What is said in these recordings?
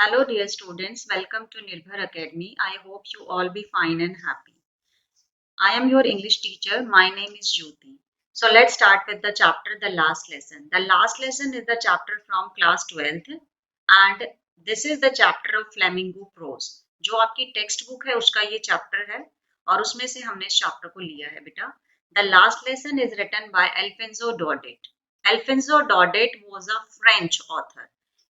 Hello dear students, welcome to Nirbhar Academy. I hope you all be fine and happy. I am your English teacher. My name is Jyoti. So let's start with the chapter The Last Lesson. The last lesson is the chapter from class 12th and this is the chapter of Flamingo Prose. जो आपकी text book है उसका ये chapter है और उसमें से हमने इस चैप्टर को लिया है बेटा. The last lesson is written by Alfonso Daudet. Alfonso Daudet was a French author.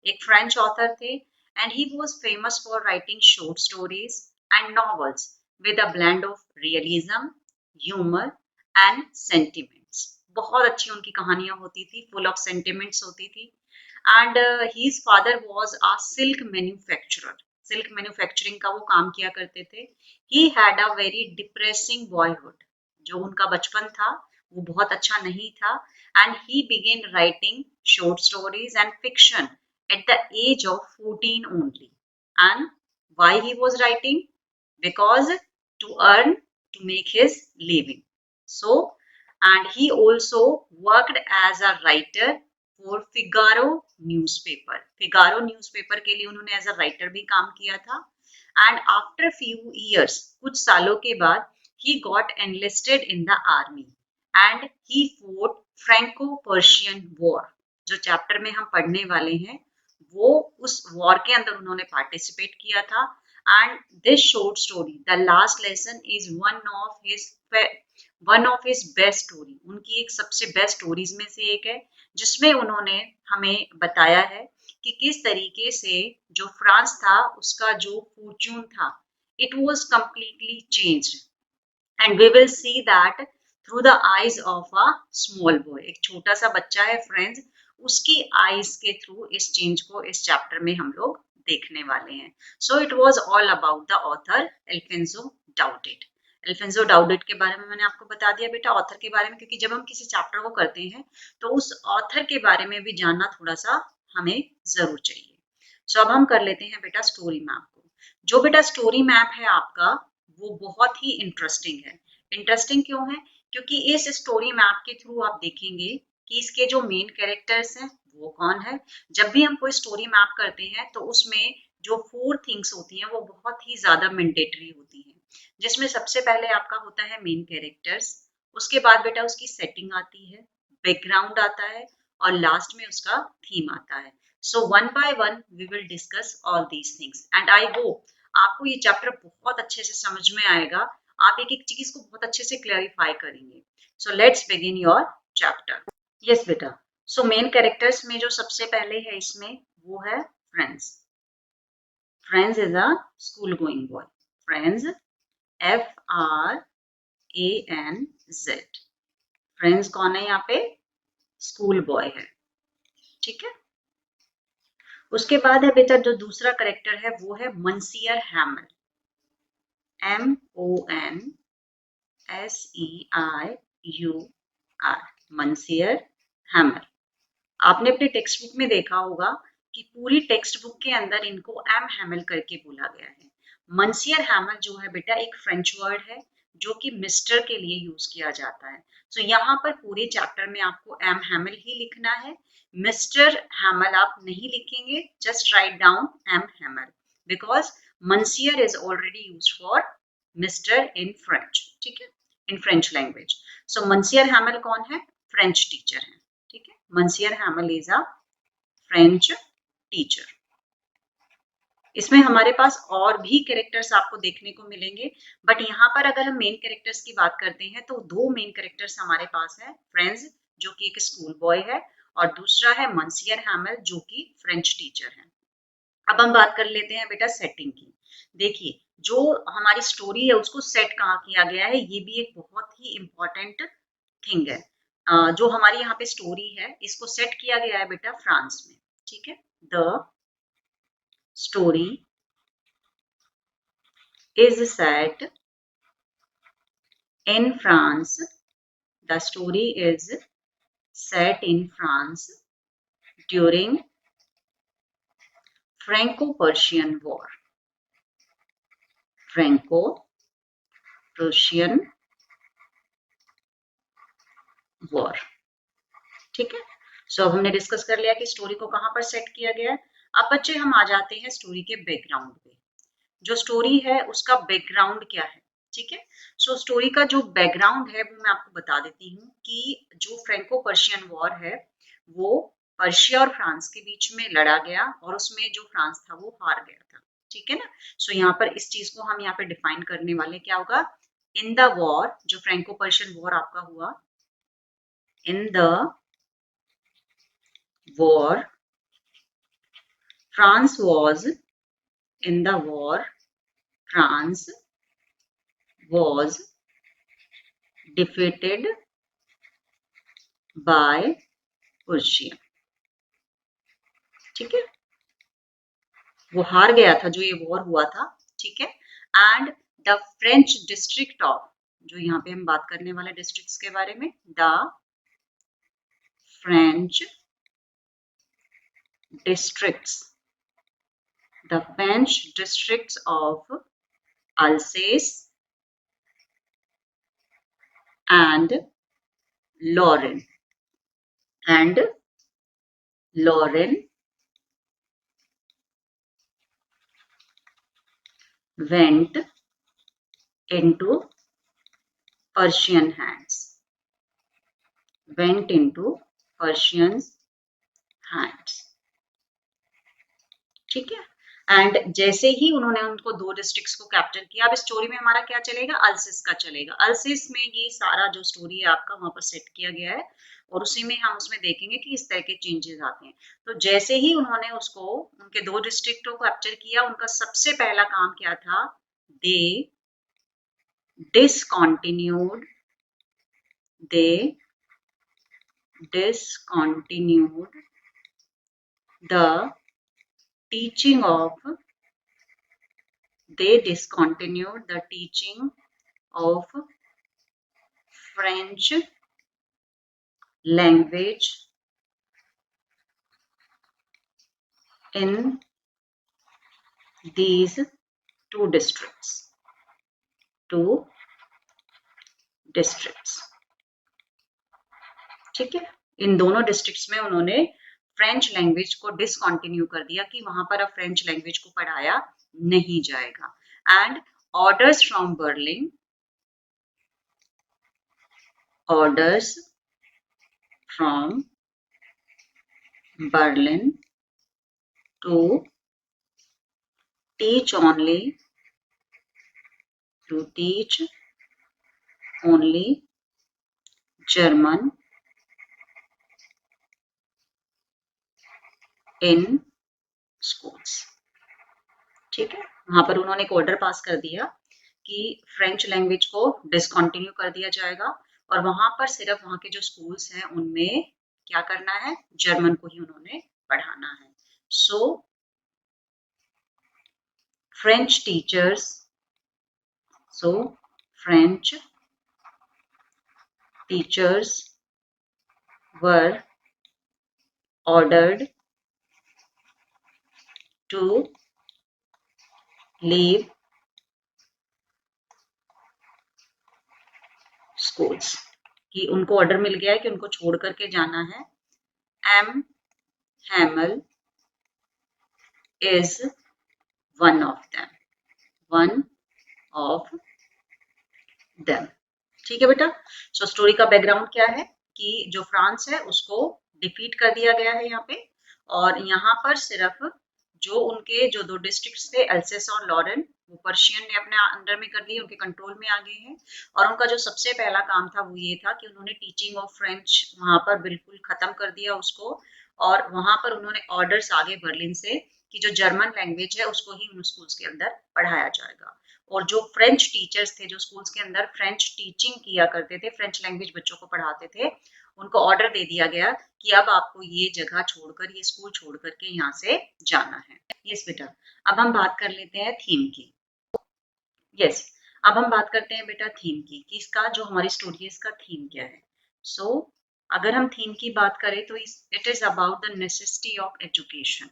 एक फ्रेंच ऑथर थे and he was famous for writing short stories and novels with a blend of realism, humor and sentiments. बहुत अच्छी उनकी कहानियां होती थी, full of sentiments होती थी. And his father was a silk manufacturer. Silk manufacturing का वो काम किया करते थे. He had a very depressing boyhood. जो उनका बचपन था वो बहुत अच्छा नहीं था. And he began writing short stories and fiction at the age of 14 only. And why he was writing? Because to earn, to make his living. So, and he also worked as a writer for Figaro newspaper. Figaro newspaper के लिए उन्होंने as a writer भी काम किया था. And after few years, कुछ सालों के बाद, he got enlisted in the army and he fought Franco-Persian War. जो चैप्टर में हम पढ़ने वाले हैं वो उस वॉर के अंदर उन्होंने पार्टिसिपेट किया था. And this short story the last lesson is one of his best story. उनकी एक सबसे बेस्ट स्टोरीज में से एक है जिसमें उन्होंने हमें बताया है कि किस तरीके से जो फ्रांस था उसका जो फॉर्च्यून था it was completely changed. And we will see that through the eyes of a small boy. एक छोटा सा बच्चा है फ्रेंड्स, उसकी आईज के थ्रू इस चेंज को इस चैप्टर में हम लोग देखने वाले हैं. So it was all about the author Alphonse Daudet. Alphonse Daudet के बारे में मैंने आपको बता दिया बेटा, ऑथर के बारे में, क्योंकि जब हम किसी चैप्टर को करते हैं तो उस ऑथर के बारे में भी जानना थोड़ा सा हमें जरूर चाहिए. सो अब हम कर लेते हैं बेटा स्टोरी मैप को. जो बेटा स्टोरी मैप है आपका वो बहुत ही इंटरेस्टिंग है. इंटरेस्टिंग क्यों है? क्योंकि इस स्टोरी मैप के थ्रू आप देखेंगे कि इसके जो मेन कैरेक्टर्स हैं वो कौन है. जब भी हम कोई स्टोरी मैप करते हैं तो उसमें जो 4 थिंग्स होती हैं वो बहुत ही ज्यादा मैंडेटरी होती हैं, जिसमें सबसे पहले आपका होता है मेन कैरेक्टर्स, उसके बाद बेटा उसकी सेटिंग आती है, बैकग्राउंड आता है और लास्ट में उसका थीम आता है. So one by one we will discuss all these things and I hope आपको ये चैप्टर बहुत अच्छे से समझ में आएगा. आप एक एक चीज को बहुत अच्छे से क्लैरिफाई करेंगे. So let's begin your chapter. Yes बेटा. सो मेन कैरेक्टर्स में जो सबसे पहले है इसमें वो है friends. Friends is a school going boy. Friends FRANZ. Friends कौन है यहाँ पे? स्कूल बॉय है. ठीक है. उसके बाद है बेटा जो दूसरा करेक्टर है वो है मंसियर हैमल. MONSEIUR. मंसियर हैमल. आपने अपने टेक्स्ट बुक में देखा होगा कि पूरी टेक्स्ट बुक के अंदर इनको एम हैमल करके बोला गया है. मंसियर हैमल जो है बेटा एक फ्रेंच वर्ड है जो कि मिस्टर के लिए यूज किया जाता है. सो यहाँ पर पूरे चैप्टर में आपको एम हैमल ही लिखना है. मिस्टर हैमल आप नहीं लिखेंगे. Just write down M Hamel because monsieur is already use for mister in French. ठीक है, इन फ्रेंच लैंग्वेज. सो मंसियर हैमल कौन है? फ्रेंच टीचर है. ठीक है, monsieur Hamel is a French teacher. इसमें हमारे पास और भी कैरेक्टर्स आपको देखने को मिलेंगे, बट यहाँ पर अगर हम मेन कैरेक्टर्स की बात करते हैं तो 2 मेन कैरेक्टर्स हमारे पास है. फ्रेंड्स जो कि एक स्कूल बॉय है और दूसरा है मंसियर हैमल जो कि फ्रेंच टीचर है. अब हम बात कर लेते हैं बेटा सेटिंग की. देखिए जो हमारी स्टोरी है उसको सेट कहाँ किया गया है, ये भी एक बहुत ही इंपॉर्टेंट थिंग है. जो हमारी यहाँ पे स्टोरी है इसको सेट किया गया है बेटा फ्रांस में. ठीक है. The story is set in France. The story is set in France during Franco-Persian War. Franco-Persian War. ठीक है. सो अब हमने डिस्कस कर लिया कि स्टोरी को कहां पर सेट किया गया है. अब बच्चे हम आ जाते हैं स्टोरी के बैकग्राउंड पे। जो स्टोरी है उसका बैकग्राउंड क्या है, ठीक है। सो स्टोरी का जो बैकग्राउंड है वो मैं आपको बता देती हूँ कि जो फ्रेंको पर्शियन वॉर है वो पर्शिया और फ्रांस के बीच में लड़ा गया और उसमें जो फ्रांस था वो हार गया था, ठीक है ना। सो यहाँ पर इस चीज को हम यहाँ पे डिफाइन करने वाले, क्या होगा, इन द वॉर, जो फ्रेंको पर्शियन वॉर आपका हुआ, in the war France was, in the war France was defeated by Persia, ठीक है। वो हार गया था जो ये वॉर हुआ था, ठीक है। And the French district of, जो यहाँ पे हम बात करने वाले डिस्ट्रिक्ट्स के बारे में, the French districts, the French districts of Alsace and Lorraine and Lorraine went into Persian hands, went into Persian hands, ठीक है। एंड जैसे ही उन्होंने उनको दो डिस्ट्रिक्ट्स को कैप्चर किया, अब स्टोरी में हमारा क्या चलेगा, अल्सिस का चलेगा। अल्सिस में ये सारा जो स्टोरी है आपका वहां पर सेट किया गया है और उसी में हम उसमें देखेंगे कि इस तरह के चेंजेस आते हैं। तो जैसे ही उन्होंने उसको, उनके दो डिस्ट्रिक्टों को कैप्चर किया, उनका सबसे पहला काम क्या था, दे discontinued, they discontinued the teaching of, they discontinued the teaching of French language in these two districts, two districts, ठीक है। इन दोनों डिस्ट्रिक्ट्स में उन्होंने फ्रेंच लैंग्वेज को डिसकंटिन्यू कर दिया कि वहां पर अब फ्रेंच लैंग्वेज को पढ़ाया नहीं जाएगा। And orders from Berlin, orders from Berlin to teach only, to teach only German in schools, ठीक है। वहां पर उन्होंने एक ऑर्डर पास कर दिया कि फ्रेंच लैंग्वेज को डिसकंटिन्यू कर दिया जाएगा और वहां पर सिर्फ वहां के जो स्कूल्स हैं उनमें क्या करना है, जर्मन को ही उन्होंने पढ़ाना है। सो French teachers, so French teachers were ordered to leave schools, कि उनको ऑर्डर मिल गया है कि उनको छोड़ करके जाना है। M Hamel is one of them, one of them, ठीक है बेटा। सो स्टोरी का बैकग्राउंड क्या है कि जो फ्रांस है उसको डिफीट कर दिया गया है यहाँ पे, और यहाँ पर सिर्फ जो उनके जो दो डिस्ट्रिक्ट्स थे अल्सेस और लॉरेन, वो पर्शियन ने अपने अंडर में कर लिए, उनके कंट्रोल में आ गए हैं। और उनका जो सबसे पहला काम था वो ये था कि उन्होंने टीचिंग ऑफ फ्रेंच वहां पर बिल्कुल खत्म कर दिया उसको, और वहां पर उन्होंने ऑर्डर्स आगे बर्लिन से कि जो जर्मन लैंग्वेज है उसको ही उन स्कूल्स के अंदर पढ़ाया जाएगा। और जो फ्रेंच टीचर्स थे जो स्कूल्स के अंदर फ्रेंच टीचिंग किया करते थे, फ्रेंच लैंग्वेज बच्चों को पढ़ाते थे, उनको ऑर्डर दे दिया गया कि अब आपको ये जगह छोड़कर, ये स्कूल छोड़ करके यहाँ से जाना है। यस बेटा, अब हम बात कर लेते हैं थीम की। यस, अब हम बात करते हैं बेटा थीम की कि इसका जो हमारी स्टोरी है इसका थीम क्या है। सो अगर हम थीम की बात करें तो it is about the necessity of education.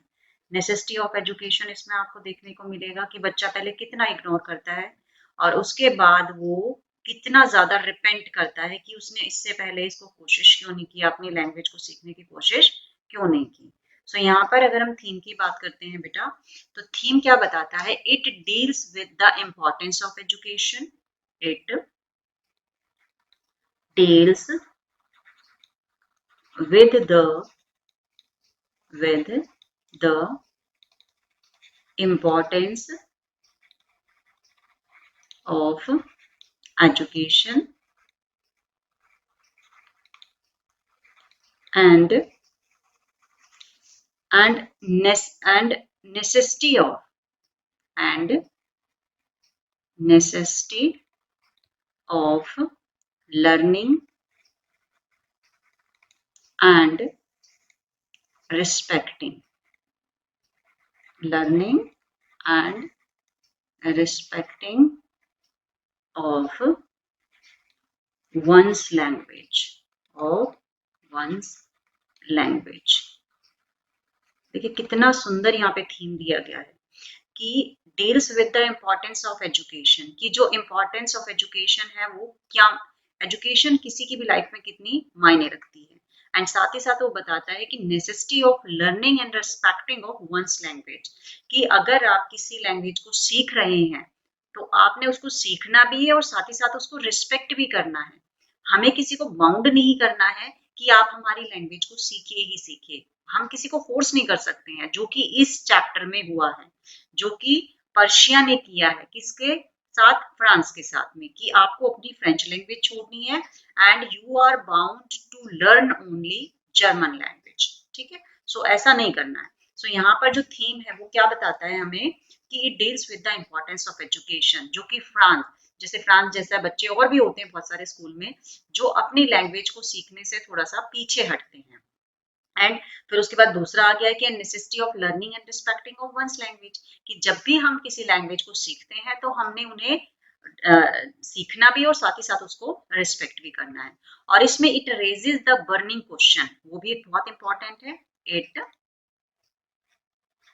Necessity of education इसमें आपको देखने को मिलेगा कि बच्चा पहले कितना इग्नोर करता है और उसके बाद वो कितना ज्यादा रिपेंट करता है कि उसने इससे पहले इसको कोशिश क्यों नहीं की, अपनी लैंग्वेज को सीखने की कोशिश क्यों नहीं की। सो यहाँ पर अगर हम थीम की बात करते हैं बेटा, तो थीम क्या बताता है? It deals with the importance of education. It deals with the importance of education and and necessity of and necessity of learning and respecting learning and respecting of one's language. देखिए कितना सुंदर यहाँ पे theme दिया गया है कि deals with the importance of education, की जो इम्पोर्टेंस ऑफ एजुकेशन है वो क्या, एजुकेशन किसी की भी लाइफ में कितनी मायने रखती है, एंड साथ ही साथ वो बताता है कि necessity of learning and respecting of one's language, कि अगर आप किसी लैंग्वेज को सीख रहे हैं तो आपने उसको सीखना भी है और साथ ही साथ उसको रिस्पेक्ट भी करना है. हमें किसी को बाउंड नहीं करना है कि आप हमारी लैंग्वेज को सीखिए ही सीखिए, हम किसी को फोर्स नहीं कर सकते हैं, जो कि इस चैप्टर में हुआ है, जो कि पर्शिया ने किया है, किसके साथ? फ्रांस के साथ में, कि आपको अपनी फ्रेंच लैंग्वेज छोड़नी है and you are bound to learn only German language. ठीक है, सो ऐसा नहीं करना है. सो यहाँ पर जो थीम है वो क्या बताता है हमें कि it deals with the importance of education, जो कि फ्रांस, जैसे फ्रांस जैसा बच्चे और भी होते हैं बहुत सारे स्कूल में जो अपनी लैंग्वेज को सीखने से थोड़ा सा पीछे हटते हैं. एंड फिर उसके बाद दूसरा आ गया है कि necessity of learning and respecting of one's language, कि जब भी हम किसी लैंग्वेज को सीखते हैं तो हमने उन्हें सीखना भी और साथ ही साथ उसको रिस्पेक्ट भी करना है. और इसमें it raises the burning question, वो भी एक बहुत इंपॉर्टेंट है. It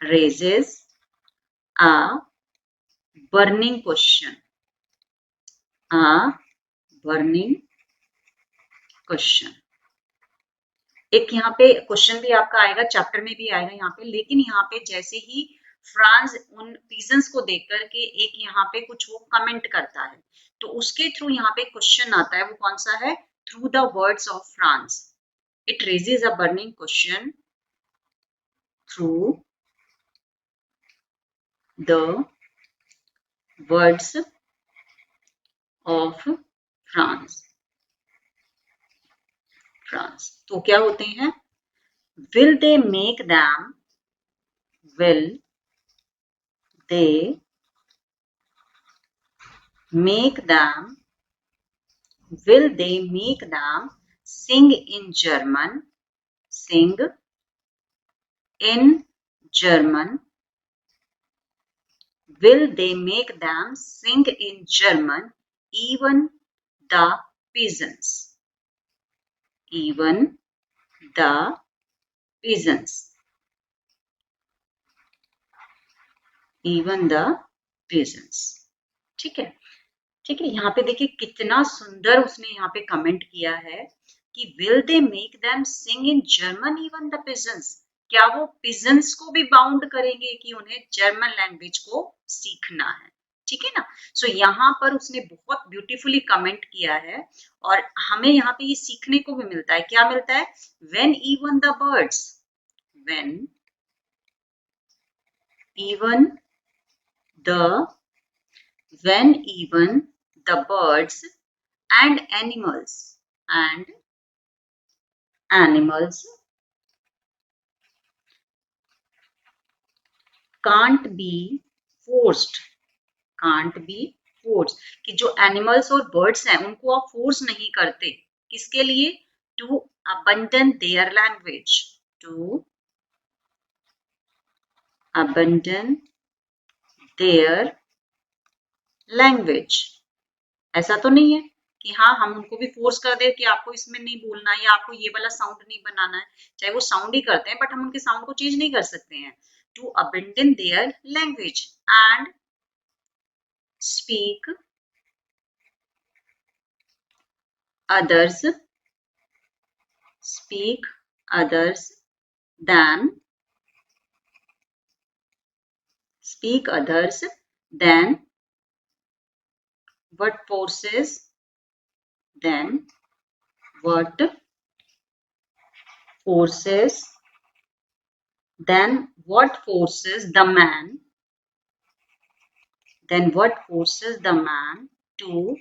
raises a burning question, a burning question. एक यहाँ पे क्वेश्चन भी आपका आएगा, चैप्टर में भी आएगा यहाँ पे, लेकिन यहाँ पे जैसे ही फ्रांस उन पीजन्स को देख करके एक यहाँ पे कुछ वो कमेंट करता है, तो उसके थ्रू यहाँ पे क्वेश्चन आता है. वो कौन सा है? Through the words of France. It raises a burning question through the words of France. France तो क्या होते हैं? Will they make them, will they make them, will they make them sing in German, sing in German, will they make them sing in German, even the peasants, even the peasants, even the peasants. ठीक है, ठीक है. यहाँ पे देखिए कितना सुंदर उसने यहाँ पे कमेंट किया है कि will they make them sing in German even the pigeons, क्या वो पिजन्स को भी बाउंड करेंगे कि उन्हें जर्मन लैंग्वेज को सीखना है. ठीक है ना. सो यहाँ पर उसने बहुत ब्यूटीफुली कमेंट किया है और हमें यहाँ पे ये सीखने को भी मिलता है. क्या मिलता है? When even the birds, when even the when even the birds and animals can't be forced, कि जो एनिमल्स और बर्ड्स हैं उनको आप फोर्स नहीं करते, किसके लिए? To abandon their language, to abandon their language. ऐसा तो नहीं है कि हाँ हम उनको भी फोर्स कर दे कि आपको इसमें नहीं बोलना या आपको ये वाला साउंड नहीं बनाना है, चाहे वो साउंड ही करते हैं बट हम उनके साउंड को चेंज नहीं कर सकते हैं. To abandon their language and speak others, speak others than speak others, then what forces, then what forces, then what forces the man, then what forces the man to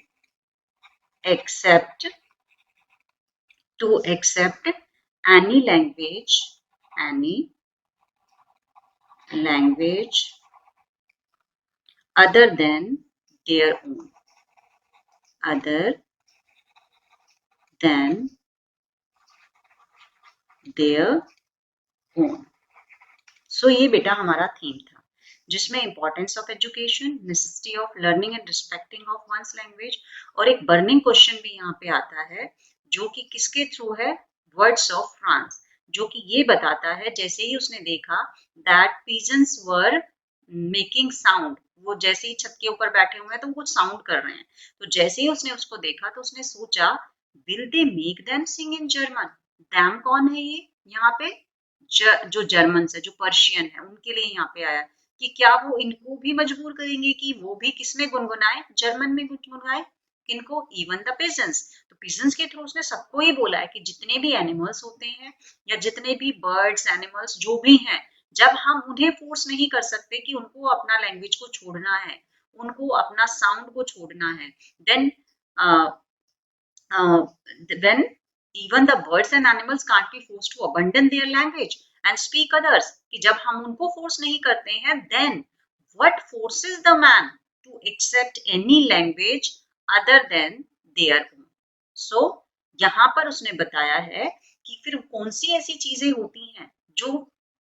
accept any language other than their own, other than their own. So ये बेटा हमारा theme था जिसमें importance of education, necessity of learning and respecting of one's language और एक burning question भी यहाँ पे आता है जो कि किसके थ्रू है, वर्ड्स ऑफ फ्रांस, जो कि ये बताता है जैसे ही उसने देखा that pigeons were making sound, वो जैसे ही छत के ऊपर बैठे हुए हैं तो वो कुछ साउंड कर रहे हैं, तो जैसे ही उसने उसको देखा तो उसने सोचा will they make them sing in German. दैम कौन है ये यहाँ पे, जो जर्मन है, जो पर्शियन है, उनके लिए यहाँ पे आया कि क्या वो इनको भी मजबूर करेंगे कि वो भी किसमें गुनगुनाए, जर्मन में गुनगुनाए, किनको, इवन द पिजन्स। तो पिजन्स के थ्रू उसने सबको ही बोला है कि जितने भी एनिमल्स होते हैं या जितने भी बर्ड्स एनिमल्स जो भी हैं, जब हम उन्हें फोर्स नहीं कर सकते कि उनको अपना लैंग्वेज को छोड़ना है, उनको अपना साउंड को छोड़ना है, then when even the birds and animals can't be forced to abandon their language and speak others, कि जब हम उनको फोर्स नहीं करते हैं, then what forces the man to accept any language other than their own. So यहाँ पर उसने बताया है कि फिर कौन सी ऐसी चीजें होती हैं जो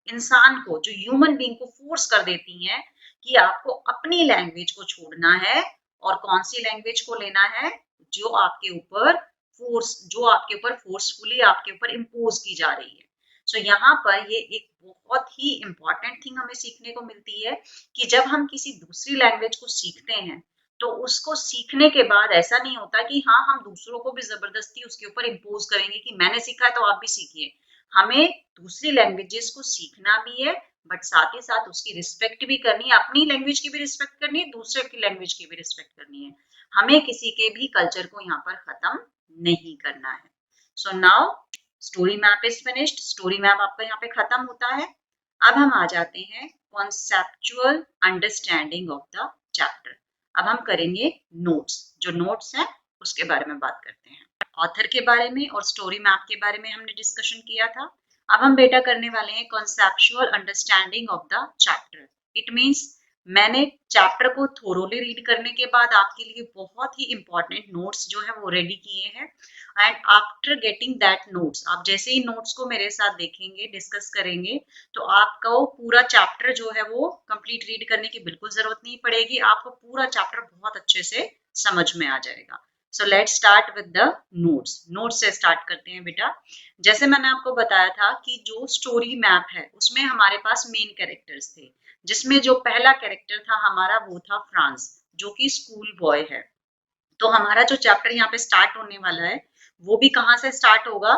इंसान को, जो ह्यूमन बीइंग को फोर्स कर देती हैं कि आपको अपनी लैंग्वेज को छोड़ना है और कौन सी लैंग्वेज को लेना है जो आपके ऊपर फोर्सफुली आपके ऊपर इम्पोज की जा रही है। सो यहाँ पर ये एक बहुत ही इंपॉर्टेंट थिंग हमें सीखने को मिलती है कि जब हम किसी दूसरी लैंग्वेज को सीखते हैं तो उसको सीखने के बाद ऐसा नहीं होता कि हाँ हम दूसरों को भी जबरदस्ती उसके ऊपर इम्पोज करेंगे कि मैंने सीखा है तो आप भी सीखिए। हमें दूसरी लैंग्वेजेस को सीखना भी है बट साथ ही साथ उसकी रिस्पेक्ट भी करनी है, अपनी लैंग्वेज की भी रिस्पेक्ट करनी है, दूसरे की लैंग्वेज की भी रिस्पेक्ट करनी है। हमें किसी के भी कल्चर को यहाँ पर खत्म नहीं करना है। So now story map is finished, story map आपका यहाँ पे खत्म होता है। अब हम आ जाते हैं conceptual understanding of the chapter. अब हम करेंगे नोट्स, जो नोट्स हैं उसके बारे में बात करते हैं। ऑथर के बारे में और स्टोरी मैप के बारे में हमने डिस्कशन किया था। अब हम बेटा करने वाले हैं conceptual understanding of the chapter. It means मैंने चैप्टर को थोरोली रीड करने के बाद आपके लिए बहुत ही इंपॉर्टेंट नोट्स जो है वो रेडी किए हैं and after getting that notes, आप जैसे ही नोट्स को मेरे साथ देखेंगे, डिस्कस करेंगे, तो आपको पूरा चैप्टर जो है वो कंप्लीट रीड करने की बिल्कुल जरूरत नहीं पड़ेगी, आपको पूरा चैप्टर बहुत अच्छे से समझ में आ जाएगा। So let's start with the notes. Notes से स्टार्ट करते हैं बेटा। जैसे मैंने आपको बताया था कि जो स्टोरी मैप है उसमें हमारे पास मेन कैरेक्टर्स थे, जिसमें जो पहला कैरेक्टर था हमारा वो था फ्रांस, जो कि स्कूल बॉय है। तो हमारा जो चैप्टर यहाँ पे स्टार्ट होने वाला है वो भी कहाँ से स्टार्ट होगा,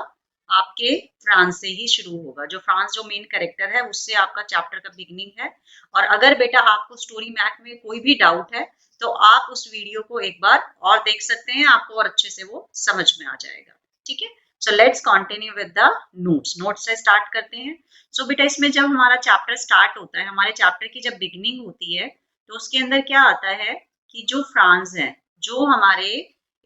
आपके फ्रांस से ही शुरू होगा। जो फ्रांस जो मेन कैरेक्टर है उससे आपका चैप्टर का बिगिनिंग है। और अगर बेटा आपको स्टोरी मैप में कोई भी डाउट है तो आप उस वीडियो को एक बार और देख सकते हैं, आपको और अच्छे से वो समझ में आ जाएगा। ठीक है, so let's continue with the notes. Notes से स्टार्ट करते हैं। सो बेटा इसमें जब हमारा चैप्टर स्टार्ट होता है, हमारे चैप्टर की जब बिगिनिंग होती है तो उसके अंदर क्या आता है कि जो फ्रांस है, जो हमारे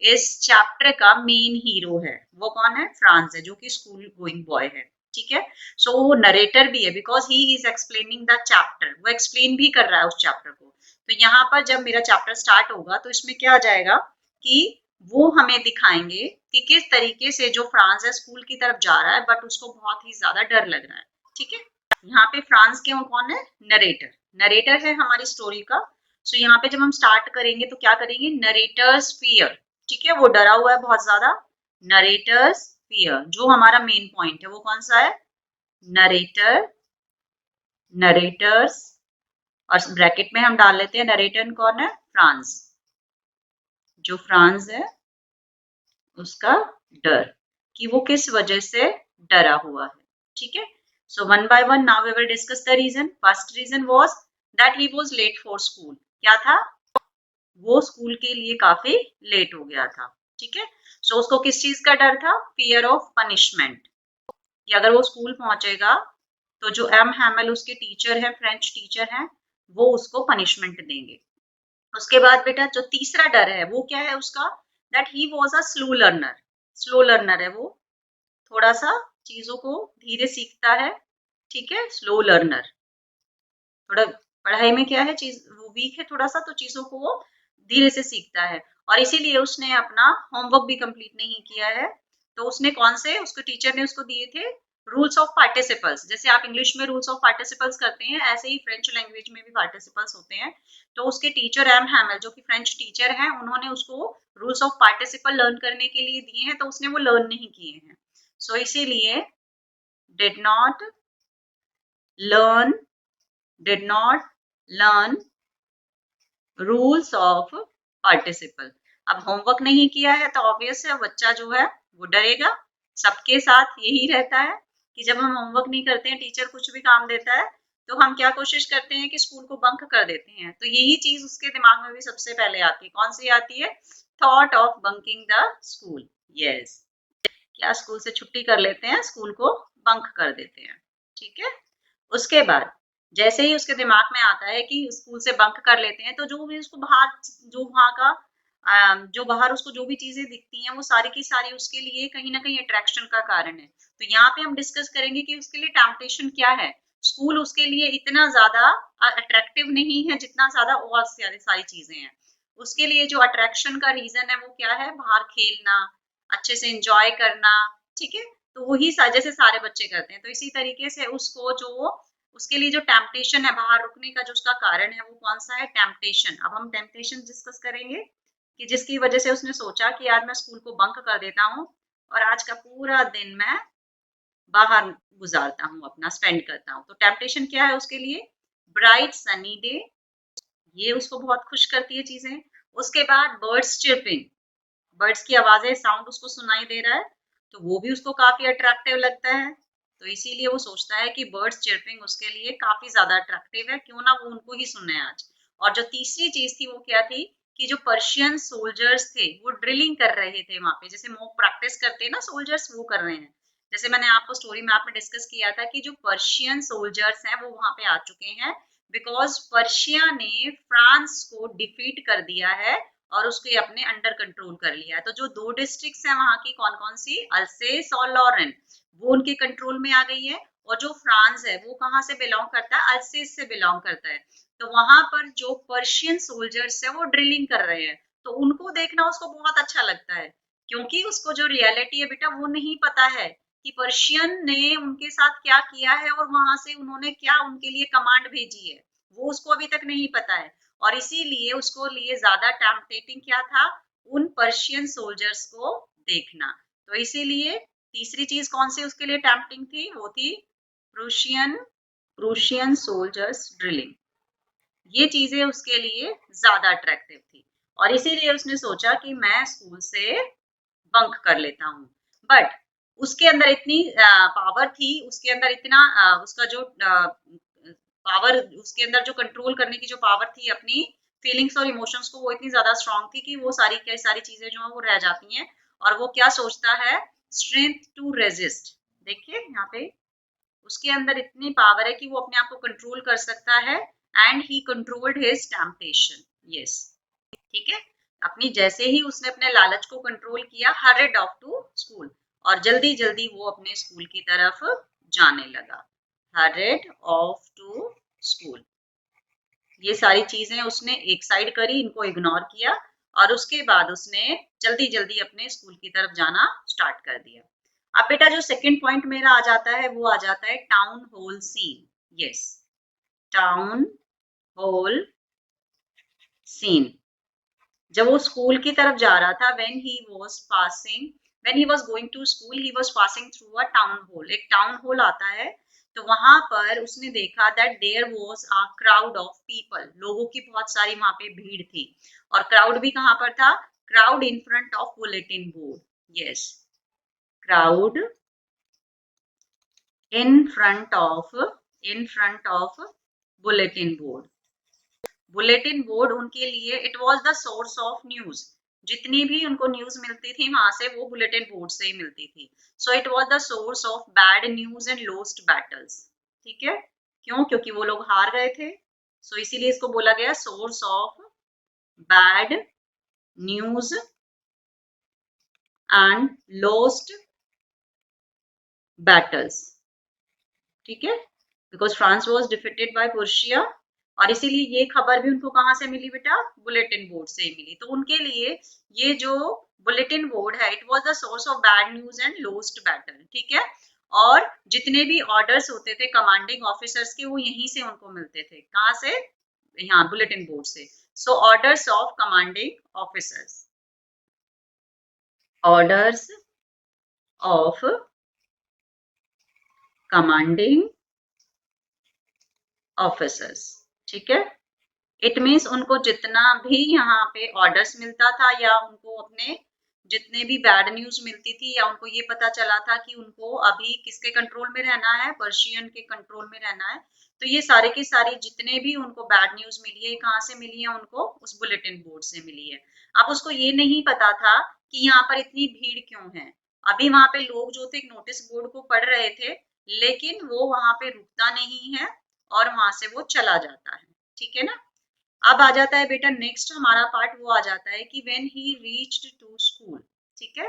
इस चैप्टर का मेन हीरो है, वो कौन है, फ्रांस है, जो कि स्कूल गोइंग बॉय है। ठीक है, सो वो नरेटर भी है because he is explaining the chapter, वो एक्सप्लेन भी कर रहा है उस चैप्टर को। तो यहाँ पर जब मेरा चैप्टर स्टार्ट होगा तो इसमें क्या आ जाएगा कि वो हमें दिखाएंगे कि किस तरीके से जो फ्रांस है स्कूल की तरफ जा रहा है बट उसको बहुत ही ज्यादा डर लग रहा है। ठीक है, यहाँ पे फ्रांस के वो कौन है, नरेटर, नरेटर है हमारी स्टोरी का। सो यहाँ पे जब हम स्टार्ट करेंगे तो क्या करेंगे, नरेटर्स फियर। ठीक है, वो डरा हुआ है बहुत ज्यादा, नरेटर्स फियर। जो हमारा मेन पॉइंट है वो कौन सा है, नरेटर, नरेटर्स, और ब्रैकेट में हम डाल लेते हैं नरेटर कौन है, फ्रांस, जो फ्रांस है उसका डर, कि वो किस वजह से डरा हुआ है। ठीक है, so one by one now we will discuss the reason. First reason was that he was late for school. क्या था? वो स्कूल के लिए काफी लेट हो गया था। ठीक है, सो उसको किस चीज का डर था? फियर ऑफ पनिशमेंट, कि अगर वो स्कूल पहुंचेगा तो जो एम हैमल उसके टीचर है, फ्रेंच टीचर है, वो उसको पनिशमेंट देंगे। उसके बाद बेटा जो तीसरा डर है वो क्या है उसका? That he was a slow learner. Slow learner है वो, थोड़ा सा चीजों को धीरे सीखता है। ठीक है, स्लो लर्नर, थोड़ा पढ़ाई में क्या है, चीज वो वीक है थोड़ा सा, तो चीजों को वो धीरे से सीखता है। और इसीलिए उसने अपना होमवर्क भी कंप्लीट नहीं किया है। तो उसने कौन से, उसके टीचर ने उसको दिए थे रूल्स ऑफ पार्टिसिपल्स। जैसे आप इंग्लिश में रूल्स ऑफ पार्टिसिपल्स करते हैं, ऐसे ही फ्रेंच लैंग्वेज में भी पार्टिसिपल्स होते हैं। तो उसके टीचर एम हैमल जो कि फ्रेंच टीचर हैं, उन्होंने उसको रूल्स ऑफ पार्टिसिपल लर्न करने के लिए दिए हैं, तो उसने वो लर्न नहीं किए हैं। सो इसीलिए did not learn, did not learn rules of participle. अब होमवर्क नहीं किया है तो ऑब्वियस है बच्चा जो है वो डरेगा। सबके साथ यही रहता है कि जब हम होमवर्क नहीं करते हैं, टीचर कुछ भी काम देता है, तो हम क्या कोशिश करते हैं कि स्कूल को बंक कर देते हैं। तो यही चीज उसके दिमाग में भी सबसे पहले आती है। कौन सी आती है? Thought of bunking the school. Yes, क्या स्कूल से छुट्टी कर लेते हैं, स्कूल को बंक कर देते हैं। ठीक है, उसके बाद जैसे ही उसके दिमाग में आता है कि स्कूल से बंक कर लेते हैं, तो जो भी उसको बाहर, जो वहाँ का जो बाहर उसको जो भी चीजें दिखती हैं, वो सारी की सारी उसके लिए कहीं ना कहीं अट्रैक्शन का कारण है। तो यहाँ पे हम डिस्कस करेंगे कि उसके लिए टेम्पटेशन क्या है। स्कूल उसके लिए इतना ज्यादा अट्रैक्टिव नहीं है जितना ज्यादा और सारी चीजें हैं। उसके लिए जो अट्रैक्शन का रीजन है वो क्या है? बाहर खेलना, अच्छे से एंजॉय करना। ठीक है, तो वही जैसे सारे बच्चे करते हैं, तो इसी तरीके से उसको जो, उसके लिए जो टेम्पटेशन है, बाहर रुकने का जो उसका कारण है, वो कौन सा है? टेम्पटेशन। अब हम टेम्पटेशन डिस्कस करेंगे कि जिसकी वजह से उसने सोचा कि आज मैं स्कूल को बंक कर देता हूँ और आज का पूरा दिन मैं बाहर गुजारता हूँ, अपना स्पेंड करता हूँ। तो टेम्पटेशन क्या है उसके लिए? ब्राइट सनी डे, ये उसको बहुत खुश करती है चीजें। उसके बाद बर्ड्स चिर्पिंग, बर्ड्स की आवाजें, साउंड उसको सुनाई दे रहा है, तो वो भी उसको काफी अट्रैक्टिव लगता है। तो इसीलिए वो सोचता है कि बर्ड्स चिर्पिंग उसके लिए काफी ज्यादा अट्रैक्टिव है, क्यों ना वो उनको ही सुने आज। और जो तीसरी चीज थी वो क्या थी? कि जो पर्शियन सोल्जर्स थे वो ड्रिलिंग कर रहे थे वहां पे, जैसे मॉक प्रैक्टिस करते हैं ना सोल्जर्स, वो कर रहे हैं। जैसे मैंने आपको स्टोरी में आपने डिस्कस किया था कि जो पर्शियन सोल्जर्स हैं वो वहां पे आ चुके हैं, बिकॉज पर्शिया ने फ्रांस को डिफीट कर दिया है और उसको अपने अंडर कंट्रोल कर लिया है। तो जो दो डिस्ट्रिक्ट्स हैं वहां की, कौन कौन सी? अल्सेस और लॉरेन, वो उनके कंट्रोल में आ गई है। और जो फ्रांस है वो कहाँ से बिलोंग करता है? अल्सेस से बिलोंग करता है। तो वहां पर जो पर्शियन सोल्जर्स है वो ड्रिलिंग कर रहे हैं, तो उनको देखना उसको बहुत अच्छा लगता है, क्योंकि उसको जो रियलिटी है बेटा वो नहीं पता है कि पर्शियन ने उनके साथ क्या किया है और वहां से उन्होंने क्या उनके लिए कमांड भेजी है, वो उसको अभी तक नहीं पता है। और इसीलिए उसको लिए ज्यादा टेम्पटेटिंग क्या था? उन पर्शियन सोल्जर्स को देखना। तो इसीलिए तीसरी चीज कौन सी उसके लिए टेम्पटिंग थी? वो थी प्रूशियन, प्रूशियन सोल्जर्स ड्रिलिंग। ये चीजें उसके लिए ज्यादा अट्रैक्टिव थी और इसीलिए उसने सोचा कि मैं स्कूल से बंक कर लेता हूँ। बट उसके अंदर इतनी पावर थी, उसके अंदर इतना उसका जो पावर, उसके अंदर जो कंट्रोल करने की जो पावर थी अपनी फीलिंग्स और इमोशंस को, वो इतनी ज्यादा स्ट्रांग थी कि वो सारी कई सारी चीजें जो है वो रह जाती हैं। और वो क्या सोचता है? Strength to resist. देखिए यहाँ पे उसके अंदर इतनी पावर है कि वो अपने आप को कंट्रोल कर सकता है। And he controlled his temptation. Yes, ठीक है, अपनी जैसे ही उसने अपने लालच को कंट्रोल किया, हरिड ऑफ टू स्कूल, और जल्दी जल्दी वो अपने स्कूल की तरफ जाने लगा। हरिड ऑफ टू स्कूल, ये सारी चीजें उसने एक साइड करी, इनको इग्नोर किया और उसके बाद उसने जल्दी जल्दी अपने स्कूल की तरफ जाना स्टार्ट कर दिया। अब बेटा जो सेकंड पॉइंट मेरा आ जाता है वो आ जाता है town hall scene. Yes, town hall scene. जब वो स्कूल की तरफ जा रहा था, when he was going to school, he was passing through a town hall. एक टाउन हॉल आता है, तो वहां पर उसने देखा that there was a crowd of people, लोगों की बहुत सारी वहां पे भीड़ थी। और क्राउड भी कहां पर था? Crowd in front of bulletin board. Yes, crowd in front of, in front of bulletin board. Bulletin board उनके लिए it was the source of news, जितनी भी उनको न्यूज मिलती थी वहां से वो बुलेटिन बोर्ड से ही मिलती थी। सो it was the source of bad news and lost battles. ठीक है, क्यों? क्योंकि वो लोग हार गए थे, सो इसीलिए इसको बोला गया source of bad news and lost battles. ठीक है, because France was defeated by Persia, और इसीलिए ये खबर भी उनको कहां से मिली बेटा? बुलेटिन बोर्ड से ही मिली। तो उनके लिए ये जो बुलेटिन बोर्ड है it was the source of bad news and lost battle. ठीक है, और जितने भी ऑर्डर्स होते थे कमांडिंग ऑफिसर्स के वो यहीं से उनको मिलते थे। कहां से? यहाँ बुलेटिन बोर्ड से। So orders of commanding officers, orders of commanding officers. ठीक है, इट मीन्स उनको जितना भी यहाँ पे ऑर्डर्स मिलता था या उनको अपने जितने भी बैड न्यूज मिलती थी या उनको ये पता चला था कि उनको अभी किसके कंट्रोल में रहना है? पर्शियन के कंट्रोल में रहना है। तो ये सारे के सारे जितने भी उनको बैड न्यूज मिली है कहाँ से मिली है? उनको उस बुलेटिन बोर्ड से मिली है। अब उसको ये नहीं पता था कि यहाँ पर इतनी भीड़ क्यों है। अभी वहां पे लोग जो थे नोटिस बोर्ड को पढ़ रहे थे, लेकिन वो वहां पे रुकता नहीं है और वहां से वो चला जाता है। ठीक है ना। अब आ जाता है बेटा नेक्स्ट हमारा पार्ट, वो आ जाता है कि when he reached to school. ठीक है,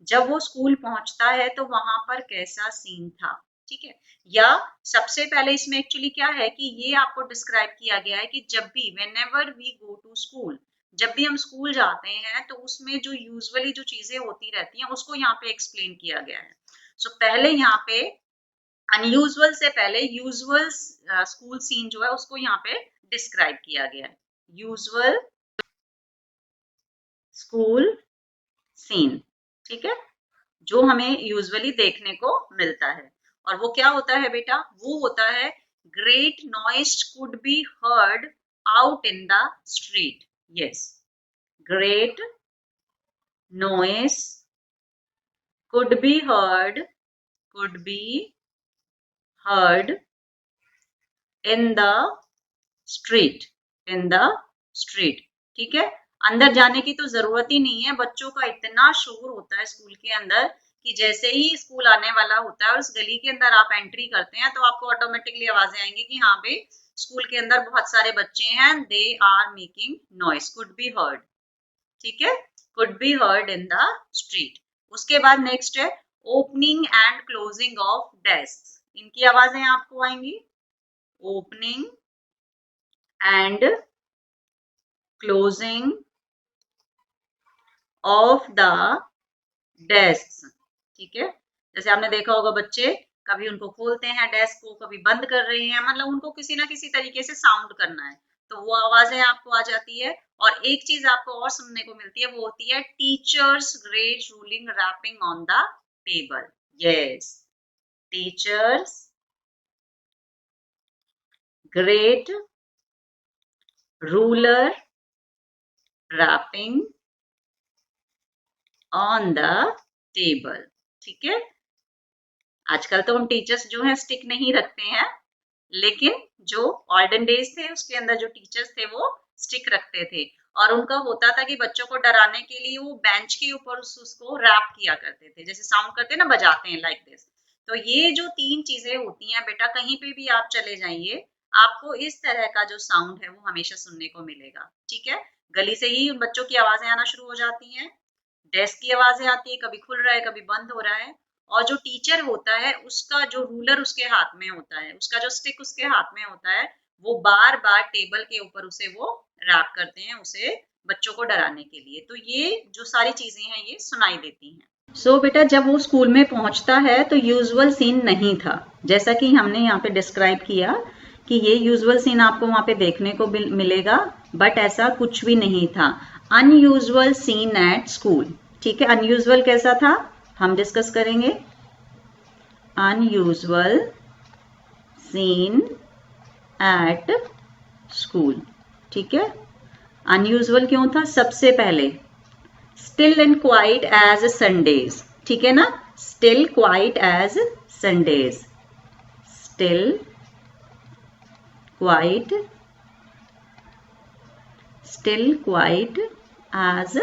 जब वो स्कूल पहुंचता है तो वहां पर कैसा सीन था। ठीक है, या सबसे पहले इसमें एक्चुअली क्या है कि ये आपको डिस्क्राइब किया गया है कि जब भी whenever we go to school, जब भी हम स्कूल जाते हैं तो उसमें जो यूजुअली जो चीजें होती रहती हैं उसको यहाँ पे एक्सप्लेन किया गया है। सो पहले यहाँ पे अनयूजुअल से पहले यूजुअल स्कूल सीन जो है उसको यहाँ पे डिस्क्राइब किया गया है। यूजुअल स्कूल सीन, ठीक है, जो हमें यूजुअली देखने को मिलता है। और वो क्या होता है बेटा? वो होता है great noise could be heard out in the street. Yes, great noise could be heard could be heard in the street in the street। ठीक है, अंदर जाने की तो जरूरत ही नहीं है, बच्चों का इतना शोर होता है स्कूल के अंदर कि जैसे ही स्कूल आने वाला होता है और उस गली के अंदर आप एंट्री करते हैं तो आपको ऑटोमेटिकली आवाजें आएंगी कि हाँ भाई स्कूल के अंदर बहुत सारे बच्चे हैं, they are making noise, could be heard. ठीक है, could be heard in the street. उसके बाद नेक्स्ट है opening and closing of desk. इनकी आवाजें आपको आएंगी, opening and closing of the desk. ठीक है, जैसे आपने देखा होगा बच्चे कभी उनको खोलते हैं डेस्क को, कभी बंद कर रहे हैं, मतलब उनको किसी ना किसी तरीके से साउंड करना है तो वो आवाजें आपको आ जाती है। और एक चीज आपको और सुनने को मिलती है, वो होती है teachers great ruling rapping on the table. Yes, teachers great ruler rapping on the table. ठीक है, आजकल तो हम टीचर्स जो है स्टिक नहीं रखते हैं, लेकिन जो ऑल्डन डेज थे उसके अंदर जो टीचर्स थे वो स्टिक रखते थे और उनका होता था कि बच्चों को डराने के लिए वो बेंच के ऊपर उसको रैप किया करते थे, जैसे साउंड करते हैं ना, बजाते हैं लाइक दिस। तो ये जो तीन चीजें होती हैं बेटा, कहीं पे भी आप चले जाइए आपको इस तरह का जो साउंड है वो हमेशा सुनने को मिलेगा। ठीक है, गली से ही बच्चों की आवाजें आना शुरू हो जाती हैं, डेस्क की आवाजें आती है, कभी खुल रहा है कभी बंद हो रहा है। और जो टीचर होता है उसका जो रूलर उसके हाथ में होता है, उसका जो स्टिक उसके हाथ में होता है, वो बार बार टेबल के ऊपर उसे वो रैप करते हैं उसे बच्चों को डराने के लिए। तो ये जो सारी चीजें हैं ये सुनाई देती हैं। सो बेटा जब वो स्कूल में पहुंचता है तो यूजुअल सीन नहीं था, जैसा कि हमने यहाँ पे डिस्क्राइब किया कि ये यूजुअल सीन आपको वहां पे देखने को मिलेगा, बट ऐसा कुछ भी नहीं था। Unusual scene at school. ठीक है, अनयूजुअल कैसा था हम डिस्कस करेंगे। Unusual scene at school. ठीक है, अनयूजुअल क्यों था? सबसे पहले still and quiet as Sundays. ठीक है ना, still quiet as Sundays, still quiet still quiet as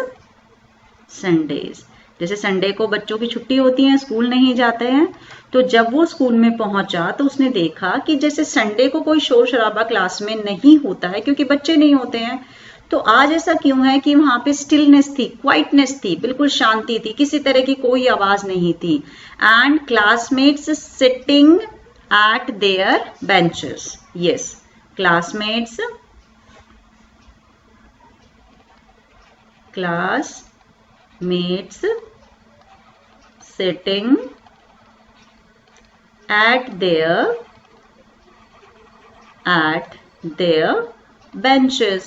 Sundays. जैसे संडे को बच्चों की छुट्टी होती है, स्कूल नहीं जाते हैं, तो जब वो स्कूल में पहुंचा तो उसने देखा कि जैसे संडे को कोई शोर शराबा क्लास में नहीं होता है क्योंकि बच्चे नहीं होते हैं, तो आज ऐसा क्यों है कि वहां पे स्टिलनेस थी, क्वाइटनेस थी, बिल्कुल शांति थी, किसी तरह की कोई आवाज नहीं थी। And classmates sitting at there benches. Yes, classmates sitting at their benches।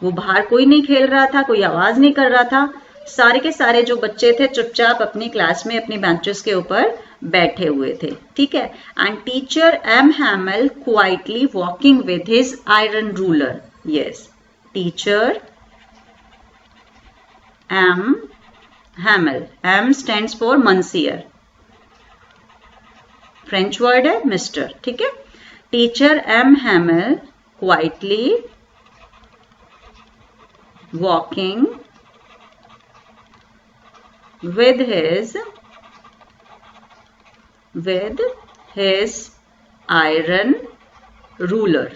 वो बाहर कोई नहीं खेल रहा था, कोई आवाज नहीं कर रहा था, सारे के सारे जो बच्चे थे चुपचाप अपनी क्लास में अपनी बेंचेस के ऊपर बैठे हुए थे। ठीक है। And teacher M Hamel quietly walking with his iron ruler. Yes, teacher M Hamel, M stands for Monsieur, French word है मिस्टर। ठीक है। Teacher M Hamel quietly walking with his iron ruler।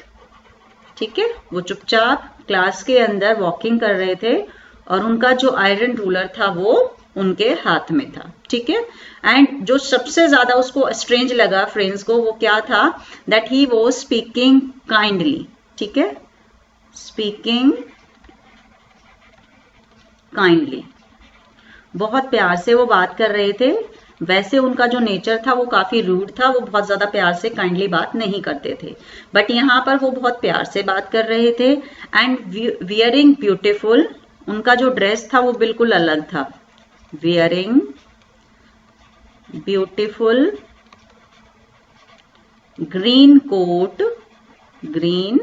ठीक है। वो चुपचाप क्लास के अंदर walking कर रहे थे और उनका जो आयरन रूलर था वो उनके हाथ में था। ठीक है। एंड जो सबसे ज्यादा उसको स्ट्रेंज लगा फ्रेंड्स को, वो क्या था, that he was speaking kindly. ठीक है, स्पीकिंग काइंडली, बहुत प्यार से वो बात कर रहे थे। वैसे उनका जो नेचर था वो काफी रूड था, वो बहुत ज्यादा प्यार से काइंडली बात नहीं करते थे, बट यहाँ पर वो बहुत प्यार से बात कर रहे थे। एंड वियरिंग ब्यूटिफुल, उनका जो ड्रेस था वो बिल्कुल अलग था। Wearing beautiful green coat, green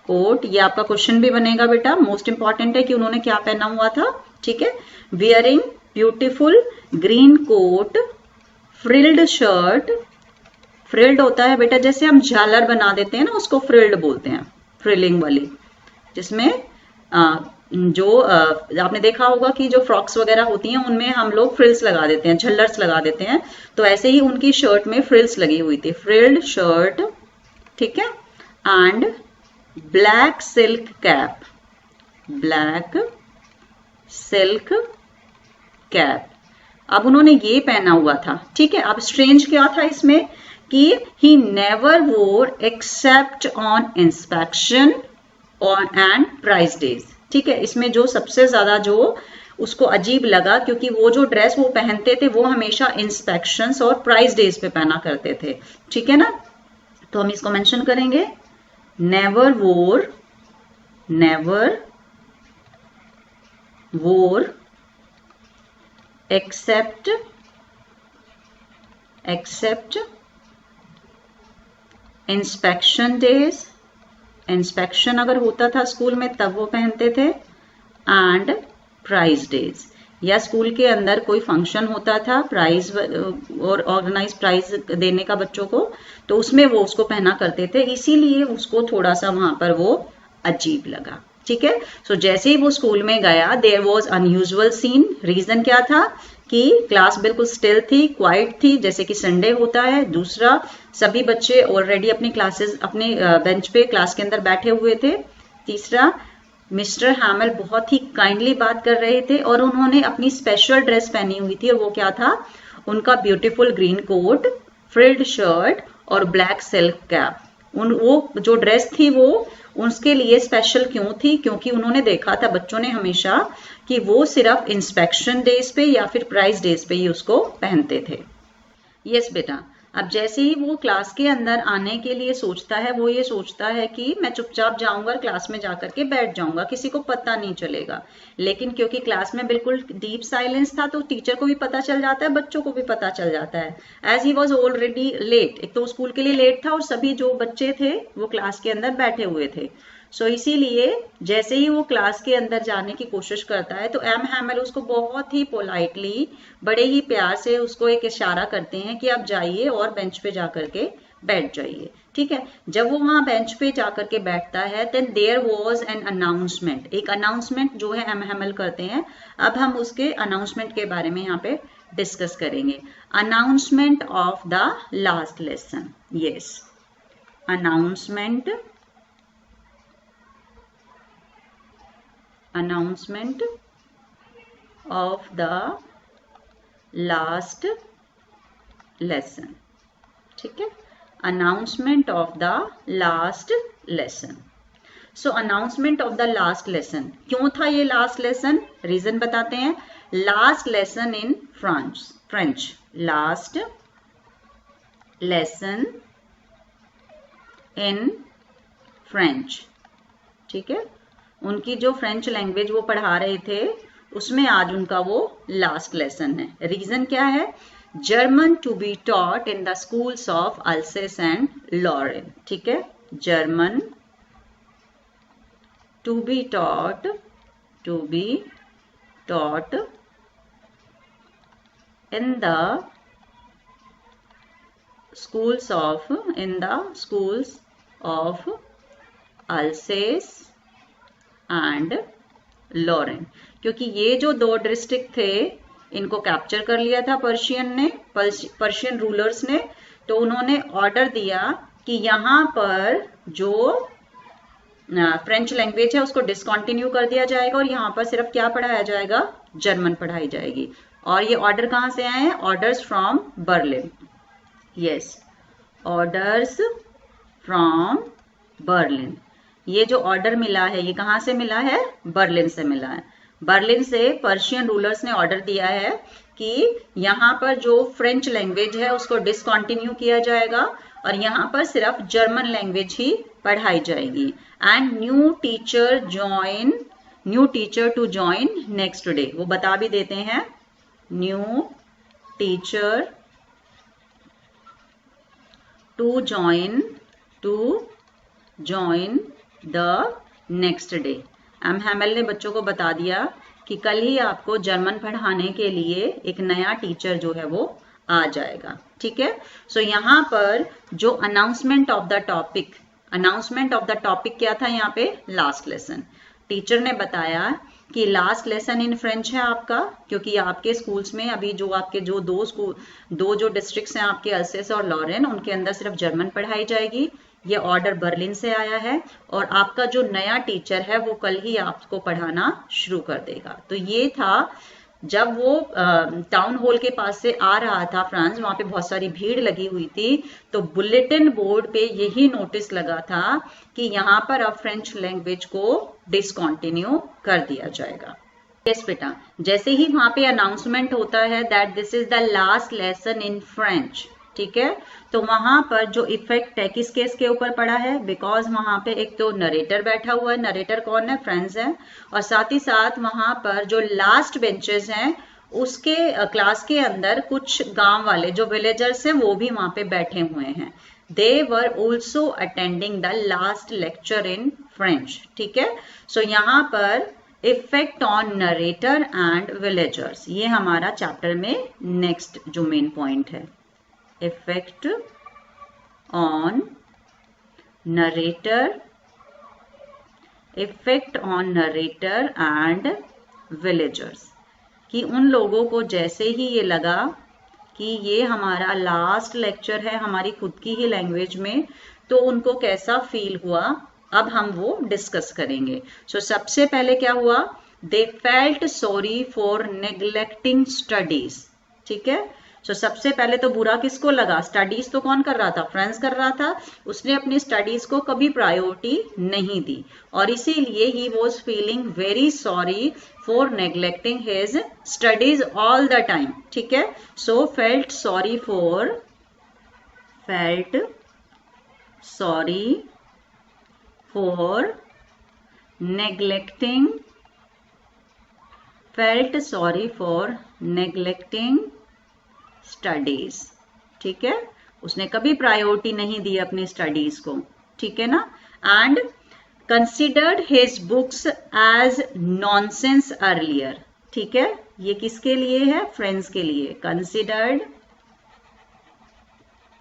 coat, ये आपका क्वेश्चन भी बनेगा बेटा, मोस्ट इंपॉर्टेंट है कि उन्होंने क्या पहना हुआ था। ठीक है, wearing beautiful green coat, frilled shirt, frilled होता है बेटा जैसे हम झालर बना देते हैं ना, उसको फ्रिल्ड बोलते हैं, फ्रिलिंग वाली, जिसमें जो आपने देखा होगा कि जो फ्रॉक्स वगैरह होती हैं उनमें हम लोग फ्रिल्स लगा देते हैं, झल्लर्स लगा देते हैं, तो ऐसे ही उनकी शर्ट में फ्रिल्स लगी हुई थी, फ्रिल्ड शर्ट। ठीक है। And black silk cap, black silk cap, अब उन्होंने ये पहना हुआ था। ठीक है। अब स्ट्रेंज क्या था इसमें कि ही नेवर वोर एक्सेप्ट ऑन इंस्पेक्शन और एंड प्राइस डेज। ठीक है, इसमें जो सबसे ज्यादा जो उसको अजीब लगा, क्योंकि वो जो ड्रेस वो पहनते थे वो हमेशा इंस्पेक्शंस और प्राइस डेज पे पहना करते थे। ठीक है ना, तो हम इसको मेंशन करेंगे, नेवर वोर एक्सेप्ट इंस्पेक्शन डेज, इंस्पेक्शन अगर होता था स्कूल में तब वो पहनते थे, एंड प्राइज डेज, या स्कूल के अंदर कोई फंक्शन होता था प्राइज और ऑर्गेनाइज प्राइज देने का बच्चों को, तो उसमें वो उसको पहना करते थे, इसीलिए उसको थोड़ा सा वहां पर वो अजीब लगा। ठीक है। सो जैसे ही वो स्कूल में गया, there was unusual scene. Reason क्या था कि क्लास बिल्कुल स्टिल थी, क्वाइट थी, जैसे कि संडे होता है। दूसरा, सभी बच्चे ऑलरेडी अपनी क्लासेस अपने बेंच पे क्लास के अंदर बैठे हुए थे। तीसरा, मिस्टर हैमल बहुत ही काइंडली बात कर रहे थे और उन्होंने अपनी स्पेशल ड्रेस पहनी हुई थी, और वो क्या था, उनका beautiful green coat, frilled shirt और ब्लैक सिल्क कैप। वो जो ड्रेस थी वो उसके लिए स्पेशल क्यों थी, क्योंकि उन्होंने देखा था बच्चों ने हमेशा कि वो सिर्फ इंस्पेक्शन डेज पे या फिर प्राइस डेज पे ही उसको पहनते थे। यस बेटा, अब जैसे ही वो क्लास के अंदर आने के लिए सोचता है, वो ये सोचता है कि मैं चुपचाप जाऊंगा क्लास में जाकर के बैठ जाऊंगा, किसी को पता नहीं चलेगा। लेकिन क्योंकि क्लास में बिल्कुल डीप साइलेंस था, तो टीचर को भी पता चल जाता है, बच्चों को भी पता चल जाता है। As he was already late, एक तो स्कूल के लिए लेट था और सभी जो बच्चे थे वो क्लास के अंदर बैठे हुए थे। सो इसीलिए जैसे ही वो क्लास के अंदर जाने की कोशिश करता है, तो एम हैमल उसको बहुत ही पोलाइटली, बड़े ही प्यार से उसको एक इशारा करते हैं कि आप जाइए और बेंच पे जा करके बैठ जाइए। ठीक है। जब वो वहां बेंच पे जाकर के बैठता है, then there was an announcement, एक अनाउंसमेंट जो है एमएमएल करते हैं। अब हम उसके अनाउंसमेंट के बारे में यहाँ पे डिस्कस करेंगे। Announcement of the last lesson, yes, announcement of the last lesson, ठीक है, announcement of the last lesson. So announcement of the last lesson, क्यों था ये last lesson, रीजन बताते हैं। last lesson in French, last lesson in French, ठीक है, उनकी जो फ्रेंच लैंग्वेज वो पढ़ा रहे थे उसमें आज उनका वो लास्ट लेसन है। रीजन क्या है, German to be taught in the schools of Alsace and Lorraine, ठीक है, German to be taught in the schools of Alsace and Lorraine, क्योंकि ये जो दो डिस्ट्रिक्ट थे इनको कैप्चर कर लिया था पर्शियन रूलर्स ने। तो उन्होंने ऑर्डर दिया कि यहाँ पर जो फ्रेंच लैंग्वेज है उसको डिसकंटिन्यू कर दिया जाएगा और यहाँ पर सिर्फ क्या पढ़ाया जाएगा, जर्मन पढ़ाई जाएगी। और ये ऑर्डर कहाँ से आए हैं, orders from Berlin, yes, orders from Berlin. ये जो ऑर्डर मिला है ये कहाँ से मिला है, बर्लिन से मिला है। बर्लिन से पर्शियन रूलर्स ने ऑर्डर दिया है कि यहाँ पर जो फ्रेंच लैंग्वेज है उसको डिसकंटिन्यू किया जाएगा और यहाँ पर सिर्फ जर्मन लैंग्वेज ही पढ़ाई जाएगी। And new teacher to join next day, वो बता भी देते हैं, new teacher to join the next day. MML ने बच्चों को बता दिया कि कल ही आपको जर्मन पढ़ाने के लिए एक नया टीचर जो है वो आ जाएगा, ठीक है। सो यहाँ पर जो अनाउंसमेंट ऑफ द टॉपिक क्या था, यहाँ पे लास्ट लेसन। टीचर ने बताया कि लास्ट लेसन इन फ्रेंच है आपका, क्योंकि आपके स्कूल्स में अभी जो आपके जो दो जो डिस्ट्रिक्ट्स हैं आपके अल्सेस और लॉरेन, उनके अंदर सिर्फ जर्मन पढ़ाई जाएगी। ये ऑर्डर बर्लिन से आया है और आपका जो नया टीचर है वो कल ही आपको पढ़ाना शुरू कर देगा। तो ये था जब वो टाउन हॉल के पास से आ रहा था फ्रांस, वहां पे बहुत सारी भीड़ लगी हुई थी, तो बुलेटिन बोर्ड पे यही नोटिस लगा था कि यहाँ पर अब फ्रेंच लैंग्वेज को डिसकंटिन्यू कर दिया जाएगा। यस बेटा, जैसे ही वहां पे अनाउंसमेंट होता है that this is the last lesson in French, ठीक है, तो वहां पर जो इफेक्ट है किस केस के ऊपर पड़ा है, बिकॉज वहां पे एक तो नरेटर बैठा हुआ है, नरेटर कौन है, फ्रेंड्स है, और साथ ही साथ वहां पर जो लास्ट बेंचेस हैं उसके क्लास के अंदर कुछ गांव वाले जो विलेजर्स हैं वो भी वहां पे बैठे हुए हैं। They were also attending the last lecture in French, ठीक है। सो यहाँ पर effect on narrator and villagers, ये हमारा चैप्टर में नेक्स्ट जो मेन पॉइंट है, effect on narrator and villagers, कि उन लोगों को जैसे ही ये लगा कि ये हमारा लास्ट लेक्चर है हमारी खुद की ही लैंग्वेज में, तो उनको कैसा फील हुआ, अब हम वो डिस्कस करेंगे। सो सबसे पहले क्या हुआ, they felt sorry for neglecting studies, ठीक है। सो सबसे पहले तो बुरा किसको लगा, स्टडीज तो कौन कर रहा था, फ्रेंड्स कर रहा था, उसने अपनी स्टडीज को कभी प्रायोरिटी नहीं दी और इसीलिए ही was feeling very sorry for neglecting his studies all the time, ठीक है। So felt sorry for neglecting studies, ठीक है, उसने कभी प्रायोरिटी नहीं दी अपनी स्टडीज को, ठीक है ना। And considered his books as nonsense earlier, ठीक है, ये किसके लिए है, फ्रेंड्स के लिए। Considered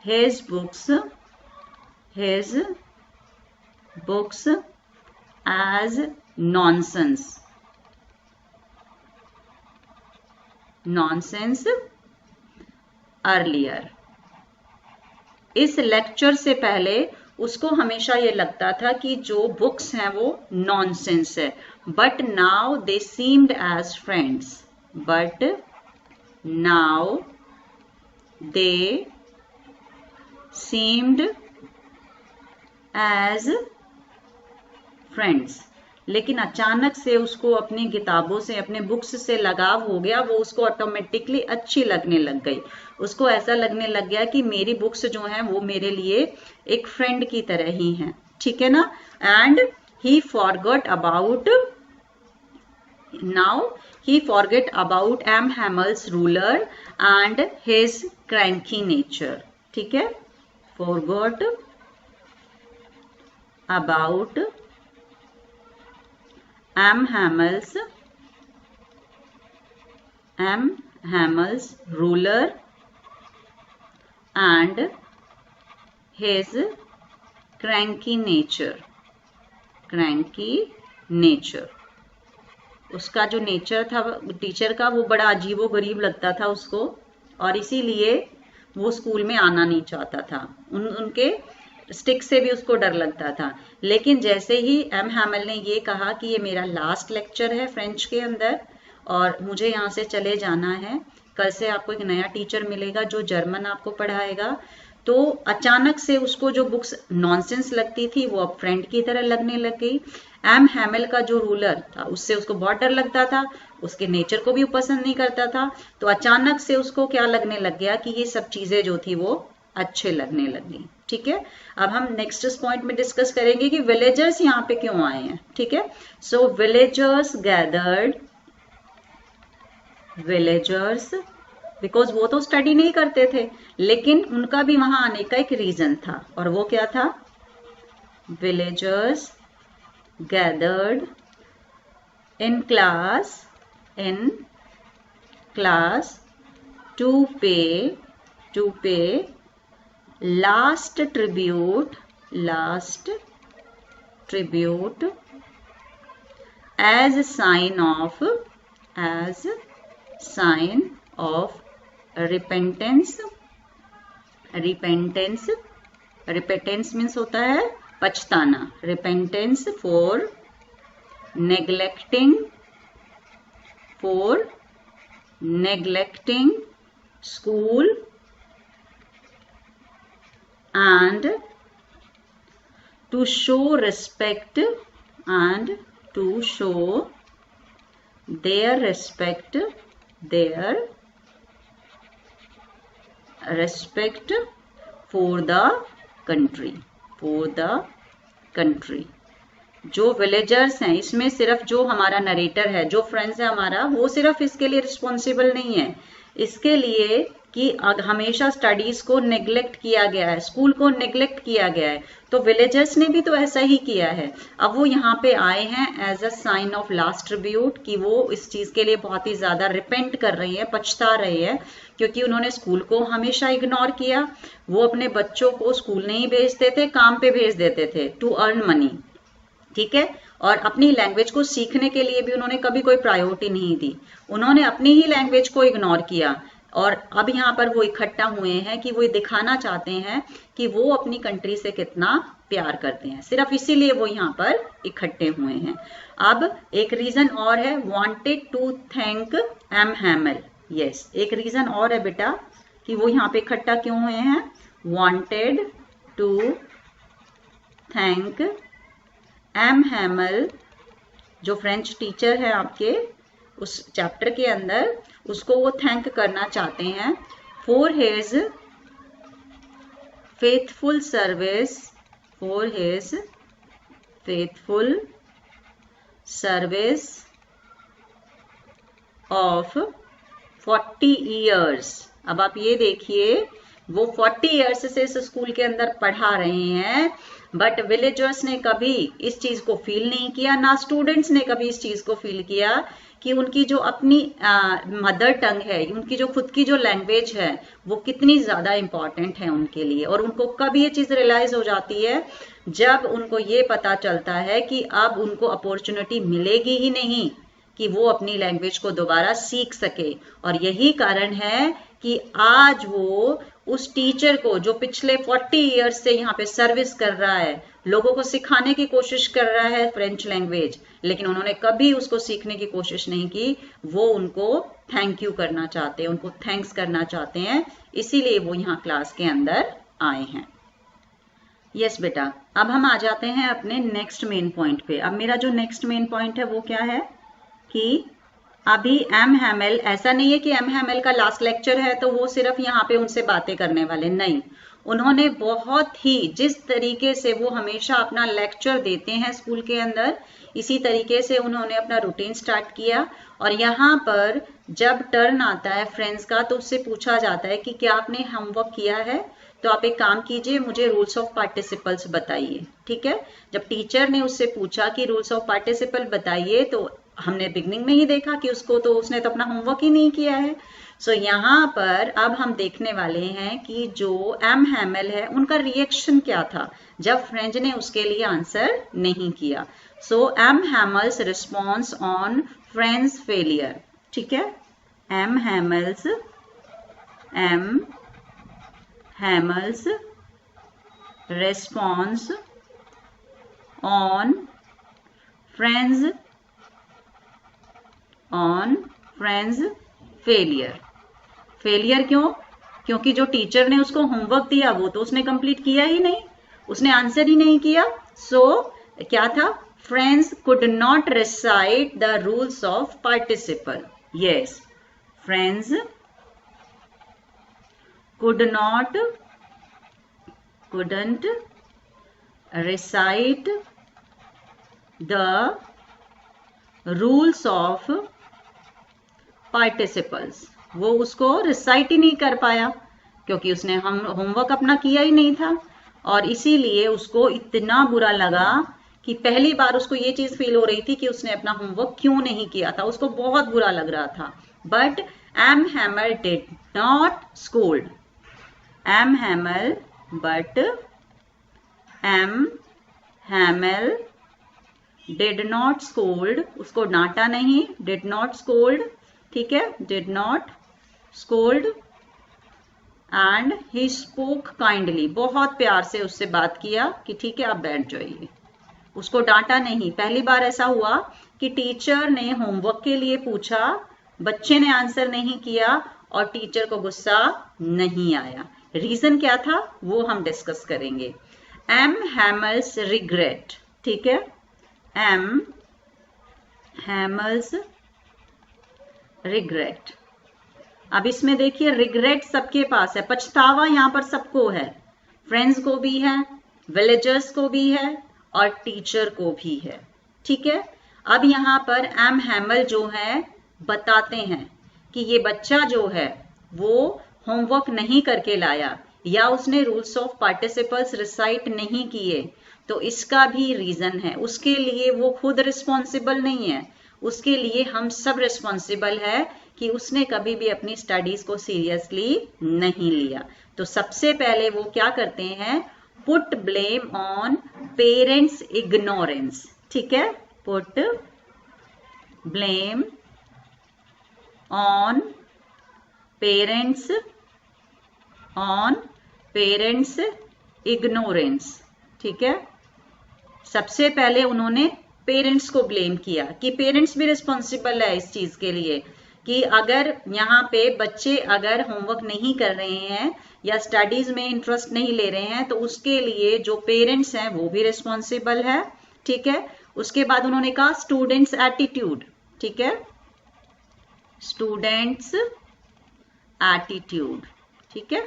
his books his books as nonsense earlier. इस लेक्चर से पहले उसको हमेशा ये लगता था कि जो बुक्स हैं वो नॉनसेंस है, but now they seemed as friends. But now they seemed as friends. लेकिन अचानक से उसको अपनी किताबों से, अपने बुक्स से लगाव हो गया. वो उसको ऑटोमेटिकली अच्छी लगने लग गई. उसको ऐसा लगने लग गया कि मेरी बुक्स जो हैं वो मेरे लिए एक फ्रेंड की तरह ही हैं. ठीक है ना. And he forgot about, now he forget about M. Hamel's ruler and his cranky nature. ठीक है. Forgot about M. Hamel's ruler and his cranky nature. उसका जो नेचर था टीचर का वो बड़ा अजीबो गरीब लगता था उसको, और इसीलिए वो स्कूल में आना नहीं चाहता था. उनके स्टिक से भी उसको डर लगता था. लेकिन जैसे ही एम हैमल ने ये कहा कि ये मेरा लास्ट लेक्चर है फ्रेंच के अंदर और मुझे यहाँ से चले जाना है, कल से आपको एक नया टीचर मिलेगा जो जर्मन आपको पढ़ाएगा, तो अचानक से उसको जो बुक्स नॉनसेंस लगती थी वो अब फ्रेंड की तरह लगने लग गई. एम हैमल का जो रूलर था उससे उसको बहुत डर लगता था, उसके नेचर को भी पसंद नहीं करता था. तो अचानक से उसको क्या लगने लग गया कि ये सब चीजें जो थी वो अच्छे लगने लगी. ठीक है. अब हम नेक्स्ट पॉइंट में डिस्कस करेंगे कि विलेजर्स यहाँ पे क्यों आए हैं. ठीक है. सो विलेजर्स गैदर्ड, बिकॉज वो तो स्टडी नहीं करते थे, लेकिन उनका भी वहां आने का एक रीजन था, और वो क्या था. Villagers gathered in class to pay last tribute as sign of repentance means होता है पछताना. repentance for neglecting school and to show respect their respect for the country. जो विलेजर्स हैं इसमें सिर्फ जो हमारा नरेटर है, जो फ्रेंड्स है हमारा, वो सिर्फ इसके लिए रिस्पॉन्सिबल नहीं है. इसके लिए कि हमेशा स्टडीज को नेग्लेक्ट किया गया है, स्कूल को नेग्लेक्ट किया गया है, तो विलेजर्स ने भी तो ऐसा ही किया है. अब वो यहाँ पे आए हैं as a sign of last tribute कि वो इस चीज के लिए बहुत ही ज्यादा रिपेंट कर रही है, पछता रही है, क्योंकि उन्होंने स्कूल को हमेशा इग्नोर किया. वो अपने बच्चों को स्कूल नहीं भेजते थे, काम पे भेज देते थे टू अर्न मनी. ठीक है. और अपनी लैंग्वेज को सीखने के लिए भी उन्होंने कभी कोई प्रायोरिटी नहीं दी. उन्होंने अपनी ही लैंग्वेज को इग्नोर किया. और अब यहाँ पर वो इकट्ठा हुए हैं कि वो दिखाना चाहते हैं कि वो अपनी कंट्री से कितना प्यार करते हैं. सिर्फ इसीलिए वो यहाँ पर इकट्ठे हुए हैं. अब एक रीजन और है, wanted to thank M Hamel. Yes, एक रीजन और है बेटा कि वो यहाँ पे इकट्ठा क्यों हुए हैं. Wanted to thank M Hamel, जो फ्रेंच टीचर है आपके उस चैप्टर के अंदर, उसको वो थैंक करना चाहते हैं for his faithful service of 40 years. अब आप ये देखिए, वो 40 ईयर्स से इस स्कूल के अंदर पढ़ा रहे हैं बट विलेजर्स ने कभी इस चीज को फील नहीं किया, ना स्टूडेंट्स ने कभी इस चीज को फील किया कि उनकी जो अपनी मदर टंग है, उनकी जो खुद की जो लैंग्वेज है, वो कितनी ज्यादा इंपॉर्टेंट है उनके लिए। और उनको कब ये चीज रियलाइज हो जाती है, जब उनको ये पता चलता है कि अब उनको अपॉर्चुनिटी मिलेगी ही नहीं कि वो अपनी लैंग्वेज को दोबारा सीख सके। और यही कारण है कि आज वो उस टीचर को जो पिछले 40 इयर्स से यहाँ पे सर्विस कर रहा है, लोगों को सिखाने की कोशिश कर रहा है फ्रेंच लैंग्वेज, लेकिन उन्होंने कभी उसको सीखने की कोशिश नहीं की। वो उनको थैंक यू करना चाहते हैं, उनको थैंक्स करना चाहते हैं, इसीलिए वो यहाँ क्लास के अंदर आए हैं। यस बेटा, अब हम आ जाते हैं अपने नेक्स्ट मेन पॉइंट पे। अब मेरा जो नेक्स्ट मेन पॉइंट है वो क्या है कि अभी एम हैमेल, ऐसा नहीं है कि एम हैमेल का लास्ट लेक्चर है तो वो सिर्फ यहाँ पे उनसे बातें करने वाले, नहीं, उन्होंने बहुत ही, जिस तरीके से वो हमेशा अपना लेक्चर देते हैं स्कूल के अंदर, इसी तरीके से उन्होंने अपना रूटीन स्टार्ट किया। और यहाँ पर जब टर्न आता है फ्रेंड्स का तो उससे पूछा जाता है कि क्या आपने होमवर्क किया है, तो आप एक काम कीजिए, मुझे रूल्स ऑफ पार्टिसिपल्स बताइए। ठीक है, जब टीचर ने उससे पूछा कि रूल्स ऑफ पार्टिसिपल बताइए, तो हमने बिगनिंग में ही देखा कि उसने तो अपना होमवर्क ही नहीं किया है। सो यहाँ पर अब हम देखने वाले हैं कि जो एम हैमेल है उनका रिएक्शन क्या था जब फ्रेंच ने उसके लिए आंसर नहीं किया। So M Hamel's response on French failure. ठीक है, M Hamel's response on friends failure. Failure क्यों? क्योंकि जो टीचर ने उसको होमवर्क दिया वो तो उसने कंप्लीट किया ही नहीं, उसने आंसर ही नहीं किया। सो क्या था, friends could not recite the rules of participle. Yes, friends couldn't recite the rules of participles। वो उसको रिसाइट ही नहीं कर पाया क्योंकि उसने होमवर्क अपना किया ही नहीं था। और इसीलिए उसको इतना बुरा लगा कि पहली बार उसको ये चीज फील हो रही थी कि उसने अपना होमवर्क क्यों नहीं किया था, उसको बहुत बुरा लग रहा था। But M Hamel did not scold, M Hamel, but M Hamel did not scold, उसको डांटा नहीं, डिड नॉट स्कोल्ड। ठीक है, did not scold and he spoke kindly, बहुत प्यार से उससे बात किया कि ठीक है आप बैठ जाइए, उसको डांटा नहीं। पहली बार ऐसा हुआ कि टीचर ने होमवर्क के लिए पूछा, बच्चे ने आंसर नहीं किया और टीचर को गुस्सा नहीं आया। रीजन क्या था वो हम डिस्कस करेंगे। M Hamel's regret. ठीक है, एम हैमल्स रिग्रेट। अब इसमें देखिए रिग्रेट सबके पास है, पछतावा यहाँ पर सबको है, फ्रेंड्स को भी है, विलेजर्स को भी है और टीचर को भी है। ठीक है, अब यहाँ पर एम हैमल जो है बताते हैं कि ये बच्चा जो है वो होमवर्क नहीं करके लाया या उसने रूल्स ऑफ पार्टिसिपल्स रिसाइट नहीं किए, तो इसका भी रीजन है। उसके लिए वो खुद रिस्पॉन्सिबल नहीं है, उसके लिए हम सब रिस्पॉन्सिबल है कि उसने कभी भी अपनी स्टडीज को सीरियसली नहीं लिया। तो सबसे पहले वो क्या करते हैं, put blame on parents ignorance. ठीक है, put blame on parents ignorance. ठीक है, सबसे पहले उन्होंने पेरेंट्स को ब्लेम किया कि पेरेंट्स भी रिस्पॉन्सिबल है इस चीज के लिए कि अगर यहाँ पे बच्चे अगर होमवर्क नहीं कर रहे हैं या स्टडीज में इंटरेस्ट नहीं ले रहे हैं तो उसके लिए जो पेरेंट्स हैं वो भी रिस्पॉन्सिबल है। ठीक है, उसके बाद उन्होंने कहा स्टूडेंट्स एटीट्यूड। ठीक है, स्टूडेंट्स एटीट्यूड। ठीक है,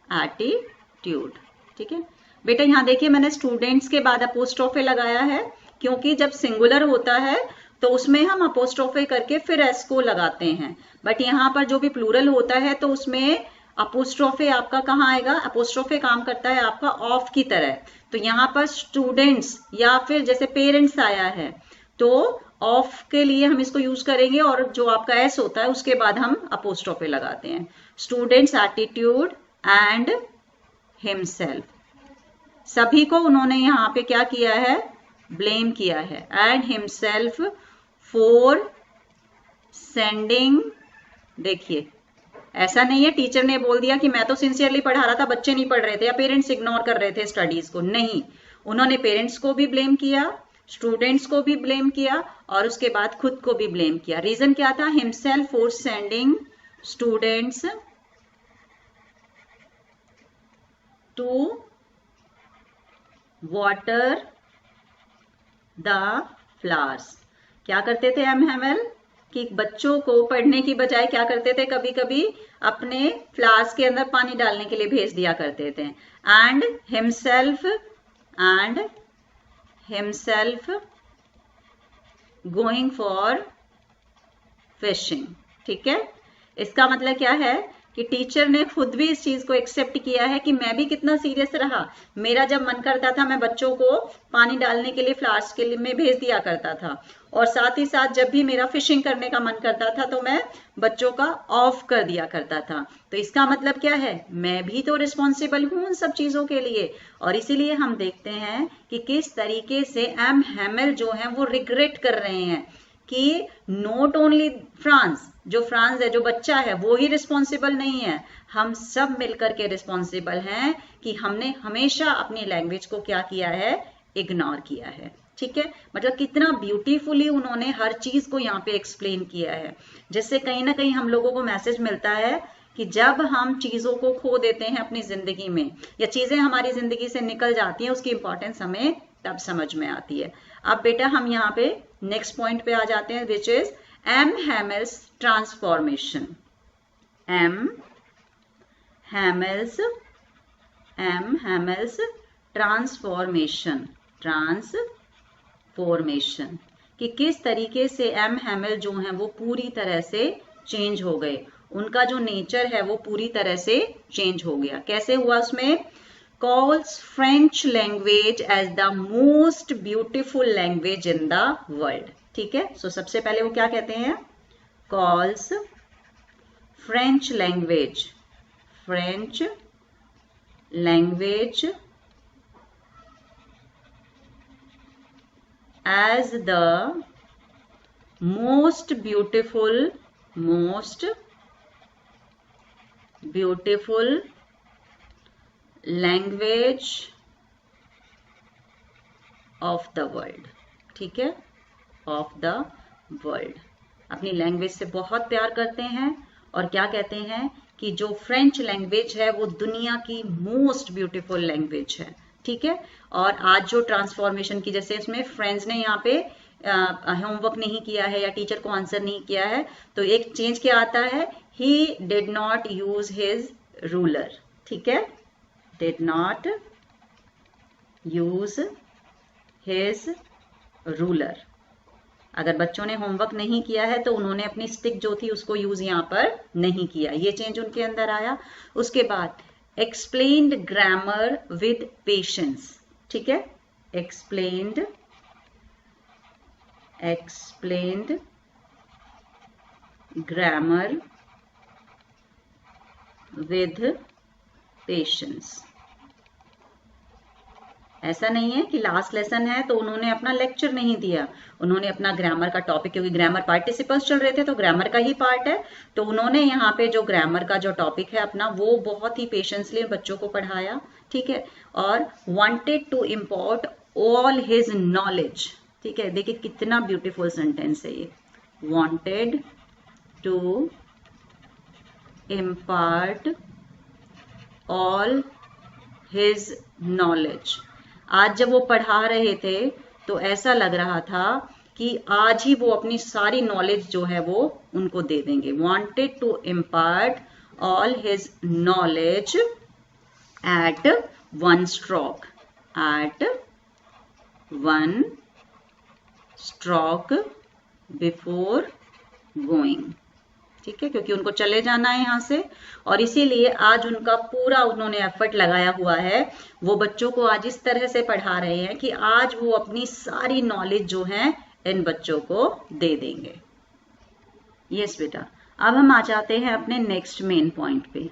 एटीट्यूड। ठीक है बेटा, यहाँ देखिए मैंने स्टूडेंट्स के बाद अपोस्ट्रोफे लगाया है क्योंकि जब सिंगुलर होता है तो उसमें हम अपोस्ट्रोफे करके फिर एस को लगाते हैं, बट यहाँ पर जो भी प्लूरल होता है तो उसमें अपोस्ट्रोफे आपका कहाँ आएगा? अपोस्ट्रोफे काम करता है आपका ऑफ की तरह। तो यहाँ पर स्टूडेंट्स या फिर जैसे पेरेंट्स आया है तो ऑफ के लिए हम इसको यूज करेंगे और जो आपका एस होता है उसके बाद हम अपोस्ट्रोफे लगाते हैं। स्टूडेंट्स एटीट्यूड एंड हिमसेल्फ, सभी को उन्होंने यहाँ पे क्या किया है? ब्लेम किया है। एंड हिमसेल्फ फॉर सेंडिंग, देखिए ऐसा नहीं है टीचर ने बोल दिया कि मैं तो सिंसियरली पढ़ा रहा था, बच्चे नहीं पढ़ रहे थे या पेरेंट्स इग्नोर कर रहे थे स्टडीज को, नहीं, उन्होंने पेरेंट्स को भी ब्लेम किया, स्टूडेंट्स को भी ब्लेम किया और उसके बाद खुद को भी ब्लेम किया। रीजन क्या था? Himself for sending students to water the flowers. क्या करते थे एम हैमेल कि बच्चों को पढ़ने की बजाय क्या करते थे, कभी कभी अपने फ्लावर्स के अंदर पानी डालने के लिए भेज दिया करते थे। And himself going for fishing. ठीक है, इसका मतलब क्या है कि टीचर ने खुद भी इस चीज को एक्सेप्ट किया है कि मैं भी कितना सीरियस रहा। मेरा जब मन करता था मैं बच्चों को पानी डालने के लिए फ्लावर्स के लिए में भेज दिया करता था और साथ ही साथ जब भी मेरा फिशिंग करने का मन करता था तो मैं बच्चों का ऑफ कर दिया करता था। तो इसका मतलब क्या है? मैं भी तो रिस्पॉन्सिबल हूं उन सब चीजों के लिए। और इसीलिए हम देखते हैं कि किस तरीके से एम हैमेल जो है वो रिग्रेट कर रहे हैं कि नॉट ओनली फ्रांस, जो फ्रांस है, जो बच्चा है, वो ही रिस्पॉन्सिबल नहीं है, हम सब मिलकर के रिस्पॉन्सिबल हैं कि हमने हमेशा अपनी लैंग्वेज को क्या किया है? इग्नोर किया है। ठीक है, मतलब कितना ब्यूटीफुली उन्होंने हर चीज को यहाँ पे एक्सप्लेन किया है, जिससे कहीं ना कहीं हम लोगों को मैसेज मिलता है कि जब हम चीजों को खो देते हैं अपनी जिंदगी में या चीजें हमारी जिंदगी से निकल जाती हैं, उसकी इंपॉर्टेंस हमें तब समझ में आती है। अब बेटा हम यहाँ पे नेक्स्ट पॉइंट पे आ जाते हैं, which is M Hamel's transformation. M Hamel's transformation, कि किस तरीके से एम हैमेल जो है वो पूरी तरह से चेंज हो गए, उनका जो नेचर है वो पूरी तरह से चेंज हो गया। कैसे हुआ? उसमें calls French language as the most beautiful language in the world। ठीक है, सो सबसे पहले वो क्या कहते हैं? calls French language as the most beautiful language of the world. ठीक है, ऑफ द वर्ल्ड, अपनी लैंग्वेज से बहुत प्यार करते हैं और क्या कहते हैं कि जो फ्रेंच लैंग्वेज है वो दुनिया की मोस्ट ब्यूटीफुल लैंग्वेज है। ठीक है, और आज जो ट्रांसफॉर्मेशन की, जैसे इसमें फ्रेंड्स ने यहाँ पे होमवर्क नहीं किया है या टीचर को आंसर नहीं किया है तो एक चेंज क्या आता है? He did not use his ruler. ठीक है, did not use his ruler। अगर बच्चों ने होमवर्क नहीं किया है तो उन्होंने अपनी स्टिक जो थी उसको यूज यहाँ पर नहीं किया, ये चेंज उनके अंदर आया। उसके बाद एक्सप्लेन्ड ग्रामर विद पेशेंस। ठीक है, एक्सप्लेन्ड ग्रामर विद पेशेंस। ऐसा नहीं है कि लास्ट लेसन है तो उन्होंने अपना लेक्चर नहीं दिया, उन्होंने अपना ग्रामर का टॉपिक, क्योंकि ग्रामर पार्टिसिपल्स चल रहे थे तो ग्रामर का ही पार्ट है, तो उन्होंने यहाँ पे जो ग्रामर का जो टॉपिक है अपना वो बहुत ही पेशेंसली बच्चों को पढ़ाया। ठीक है, और wanted to import all his knowledge. ठीक है, देखिए कितना ब्यूटीफुल सेंटेंस है ये, wanted to impart all his knowledge. आज जब वो पढ़ा रहे थे तो ऐसा लग रहा था कि आज ही वो अपनी सारी नॉलेज जो है वो उनको दे देंगे। Wanted to impart all his knowledge at one stroke, before going. ठीक है, क्योंकि उनको चले जाना है यहाँ से, और इसीलिए आज उनका पूरा उन्होंने एफर्ट लगाया हुआ है। वो बच्चों को आज इस तरह से पढ़ा रहे हैं कि आज वो अपनी सारी नॉलेज जो है इन बच्चों को दे देंगे। यस बेटा, अब हम आ जाते हैं अपने नेक्स्ट मेन पॉइंट पे।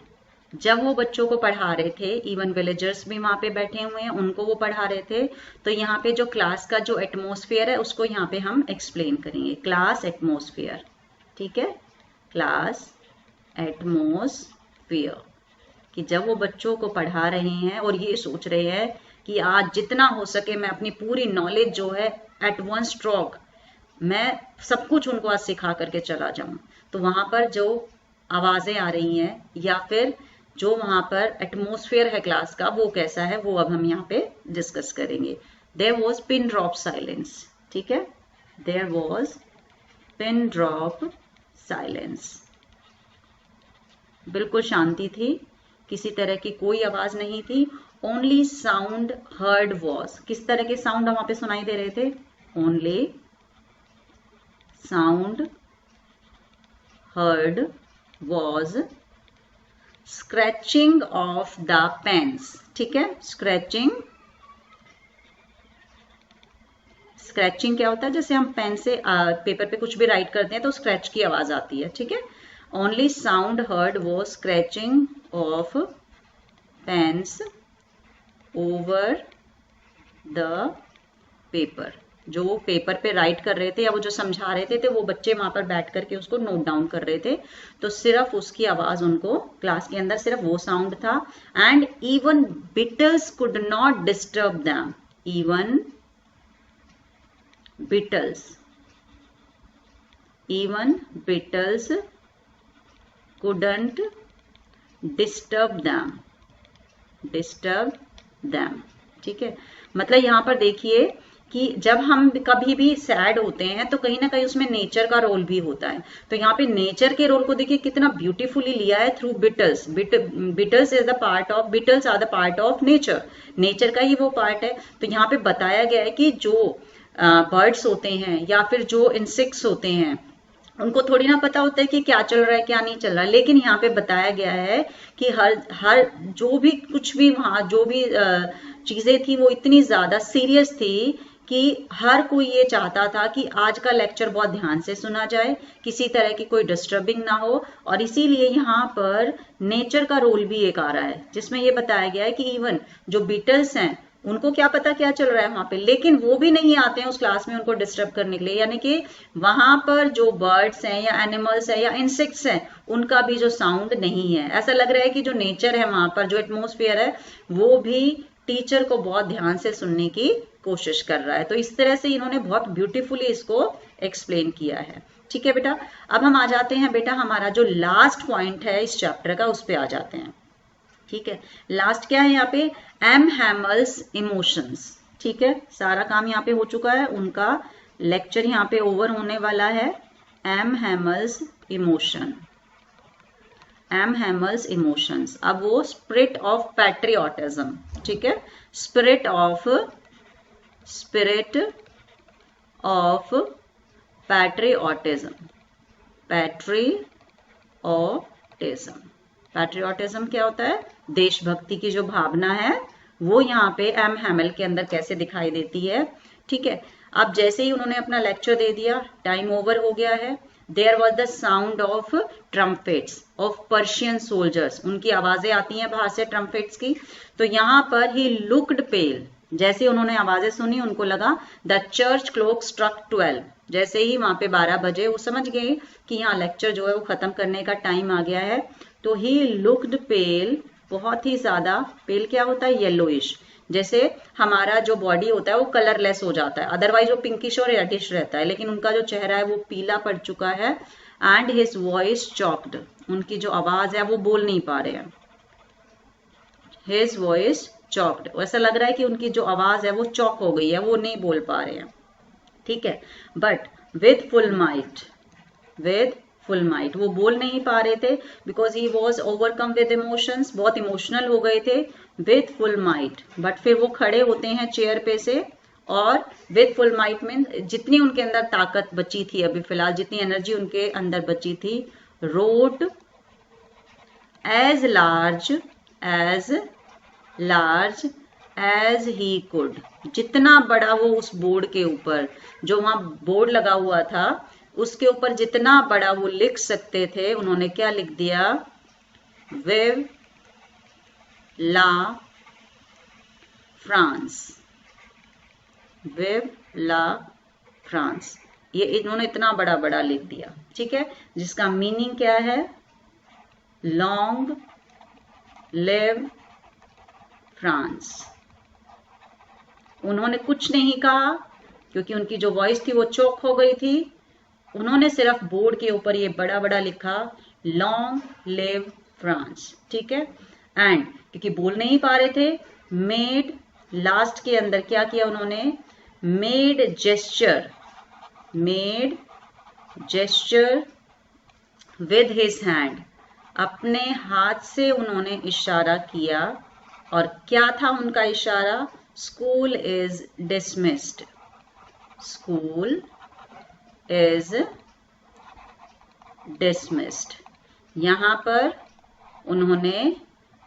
जब वो बच्चों को पढ़ा रहे थे, इवन विलेजर्स भी वहां पे बैठे हुए हैं, उनको वो पढ़ा रहे थे, तो यहाँ पे जो क्लास का जो एटमॉस्फेयर है उसको यहाँ पे हम एक्सप्लेन करेंगे। क्लास एटमॉस्फेयर, ठीक है, क्लास एटमॉस्फेयर, कि जब वो बच्चों को पढ़ा रहे हैं और ये सोच रहे हैं कि आज जितना हो सके मैं अपनी पूरी नॉलेज जो है एट वन स्ट्रोक मैं सब कुछ उनको आज सिखा करके चला जाऊं, तो वहां पर जो आवाजें आ रही हैं या फिर जो वहां पर एटमॉस्फेयर है क्लास का वो कैसा है, वो अब हम यहाँ पे डिस्कस करेंगे। There was pin drop silence, ठीक है, there was pin drop silence, बिल्कुल शांति थी, किसी तरह की कोई आवाज नहीं थी। ओनली साउंड हर्ड वॉज, किस तरह के साउंड वहां पे सुनाई दे रहे थे? Only sound heard was scratching of the pens, ठीक है, स्क्रैचिंग, स्क्रैचिंग क्या होता है? जैसे हम पेन से पेपर पे कुछ भी राइट करते हैं तो स्क्रैच की आवाज आती है, ठीक है। Only sound heard was scratching of pens over the paper, जो वो पेपर पे राइट कर रहे थे या वो जो समझा रहे थे, तो वो बच्चे वहां पर बैठ करके उसको नोट डाउन कर रहे थे, तो सिर्फ उसकी आवाज उनको क्लास के अंदर सिर्फ वो साउंड था। And even Beatles could not disturb them, even Beatles, even beetles couldn't disturb them, ठीक है। मतलब यहाँ पर देखिए कि जब हम कभी भी सैड होते हैं तो कहीं ना कहीं उसमें नेचर का रोल भी होता है, तो यहाँ पे नेचर के रोल को देखिए कितना ब्यूटीफुली लिया है through beetles. Beetles is the part of, beetles are the part of nature, nature का ही वो पार्ट है। तो यहाँ पे बताया गया है कि जो बर्ड्स होते हैं या फिर जो इंसेक्ट्स होते हैं उनको थोड़ी ना पता होता है कि क्या चल रहा है क्या नहीं चल रहा है, लेकिन यहाँ पे बताया गया है कि हर जो भी कुछ भी वहां जो भी चीजें थी वो इतनी ज्यादा सीरियस थी कि हर कोई ये चाहता था कि आज का लेक्चर बहुत ध्यान से सुना जाए, किसी तरह की कोई डिस्टर्बिंग ना हो। और इसीलिए यहाँ पर नेचर का रोल भी एक आ रहा है, जिसमें ये बताया गया है कि इवन जो बीटल्स हैं उनको क्या पता क्या चल रहा है वहां पे, लेकिन वो भी नहीं आते हैं उस क्लास में उनको डिस्टर्ब करने के लिए। यानी कि वहां पर जो बर्ड्स हैं या एनिमल्स हैं या इंसेक्ट्स हैं उनका भी जो साउंड नहीं है, ऐसा लग रहा है कि जो नेचर है वहां पर, जो एटमॉस्फेयर है, वो भी टीचर को बहुत ध्यान से सुनने की कोशिश कर रहा है। तो इस तरह से इन्होंने बहुत ब्यूटीफुली इसको एक्सप्लेन किया है, ठीक है बेटा। अब हम आ जाते हैं बेटा, हमारा जो लास्ट पॉइंट है इस चैप्टर का, उस पर आ जाते हैं, ठीक है। लास्ट क्या है यहाँ पे? एम हैमल्स इमोशंस, ठीक है। सारा काम यहाँ पे हो चुका है, उनका लेक्चर यहाँ पे ओवर होने वाला है। M Hamel's emotion, M Hamel's emotions. अब वो स्पिरिट ऑफ पैट्रियोटिज्म, ठीक है, spirit of patriotism, patriotism, patriotism क्या होता है? देशभक्ति की जो भावना है वो यहाँ पे एम हैमल के अंदर कैसे दिखाई देती है, ठीक है। अब जैसे ही उन्होंने अपना लेक्चर दे दिया, टाइम ओवर हो गया है। There was the sound of trumpets of Persian soldiers, उनकी आवाजें आती हैं बाहर से ट्रम्पेट्स की। तो यहाँ पर ही लुक्ड पेल, जैसे उन्होंने आवाजें सुनी उनको लगा द चर्च क्लॉक स्ट्रक 12, जैसे ही वहां पे 12 बजे वो समझ गए कि यहाँ लेक्चर जो है वो खत्म करने का टाइम आ गया है। तो ही लुक्ड पेल, बहुत ही ज्यादा, पेल क्या होता है? येलोइश, जैसे हमारा जो बॉडी होता है वो कलरलेस हो जाता है, अदरवाइज वो पिंकिश और रेडिश रहता है, लेकिन उनका जो चेहरा है वो पीला पड़ चुका है। एंड हिज वॉइस चॉक्ड, उनकी जो आवाज है वो बोल नहीं पा रहे हैं। हिज वॉइस चॉक्ड, ऐसा लग रहा है कि उनकी जो आवाज है वो चॉक हो गई है, वो नहीं बोल पा रहे हैं, ठीक है। बट विद फुल माइट, वो बोल नहीं पा रहे थे because he was overcome with emotions, बहुत इमोशनल हो गए थे। विद फुल माइट, बट फिर वो खड़े होते हैं चेयर पे से, और विद फुल माइट मीन जितनी उनके अंदर ताकत बची थी अभी फिलहाल, जितनी एनर्जी उनके अंदर बची थी, wrote as large as he could. जितना बड़ा वो उस बोर्ड के ऊपर, जो वहां बोर्ड लगा हुआ था उसके ऊपर जितना बड़ा वो लिख सकते थे, उन्होंने क्या लिख दिया? विव ला फ्रांस, विव ला फ्रांस, ये इन्होंने इतना बड़ा बड़ा लिख दिया, ठीक है, जिसका मीनिंग क्या है? Long live France. उन्होंने कुछ नहीं कहा क्योंकि उनकी जो वॉइस थी वो चोक हो गई थी। उन्होंने सिर्फ बोर्ड के ऊपर ये बड़ा बड़ा लिखा, लॉन्ग लिव फ्रांस, ठीक है। एंड क्योंकि बोल नहीं पा रहे थे, मेड, लास्ट के अंदर क्या किया उन्होंने? Made gesture with his hand, अपने हाथ से उन्होंने इशारा किया। और क्या था उनका इशारा? School is dismissed, school is dismissed. यहां पर उन्होंने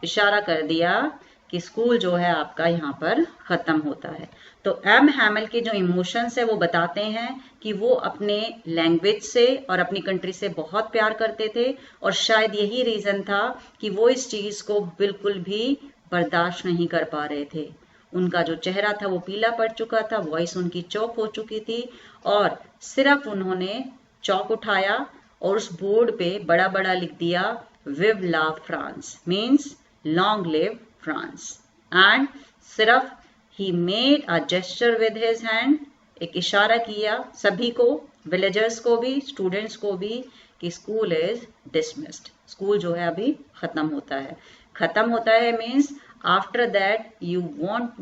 इशारा कर दिया कि स्कूल जो है आपका यहाँ पर खत्म होता है। तो एम हैमिल के जो इमोशंस है वो बताते हैं कि वो अपने लैंग्वेज से और अपनी कंट्री से बहुत प्यार करते थे, और शायद यही रीजन था कि वो इस चीज को बिल्कुल भी बर्दाश्त नहीं कर पा रहे थे। उनका जो चेहरा था वो पीला पड़ चुका था, वॉइस उनकी चौक हो चुकी थी, और सिर्फ उन्होंने चौक उठाया और उस बोर्ड पे बड़ा बड़ा लिख दिया, vive la France, means long live France. And सिर्फ he made a gesture with his hand, एक इशारा किया सभी को, विलेजर्स को भी, स्टूडेंट्स को भी, कि स्कूल इज डिसमिस्ड, स्कूल जो है अभी खत्म होता है। खत्म होता है means after that you won't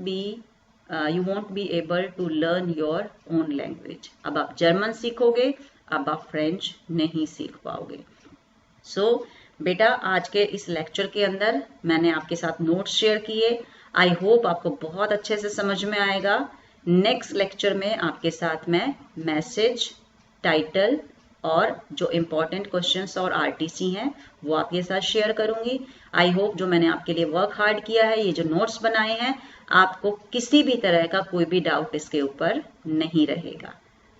be able to learn your own language. अब आप जर्मन सीखोगे, अब आप फ्रेंच नहीं सीख पाओगे। सो बेटा, आज के इस लेक्चर के अंदर मैंने आपके साथ नोट्स शेयर किए। आई होप आपको बहुत अच्छे से समझ में आएगा। नेक्स्ट लेक्चर में आपके साथ मैं मैसेज, टाइटल और जो इम्पोर्टेंट क्वेश्चंस और आरटीसी हैं वो आपके साथ शेयर करूंगी। आई होप जो मैंने आपके लिए वर्क हार्ड किया है, ये जो नोट्स बनाए हैं, आपको किसी भी तरह का कोई भी डाउट इसके ऊपर नहीं रहेगा।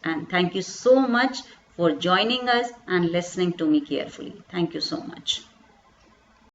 And thank you so much for joining us and listening to me carefully. Thank you so much.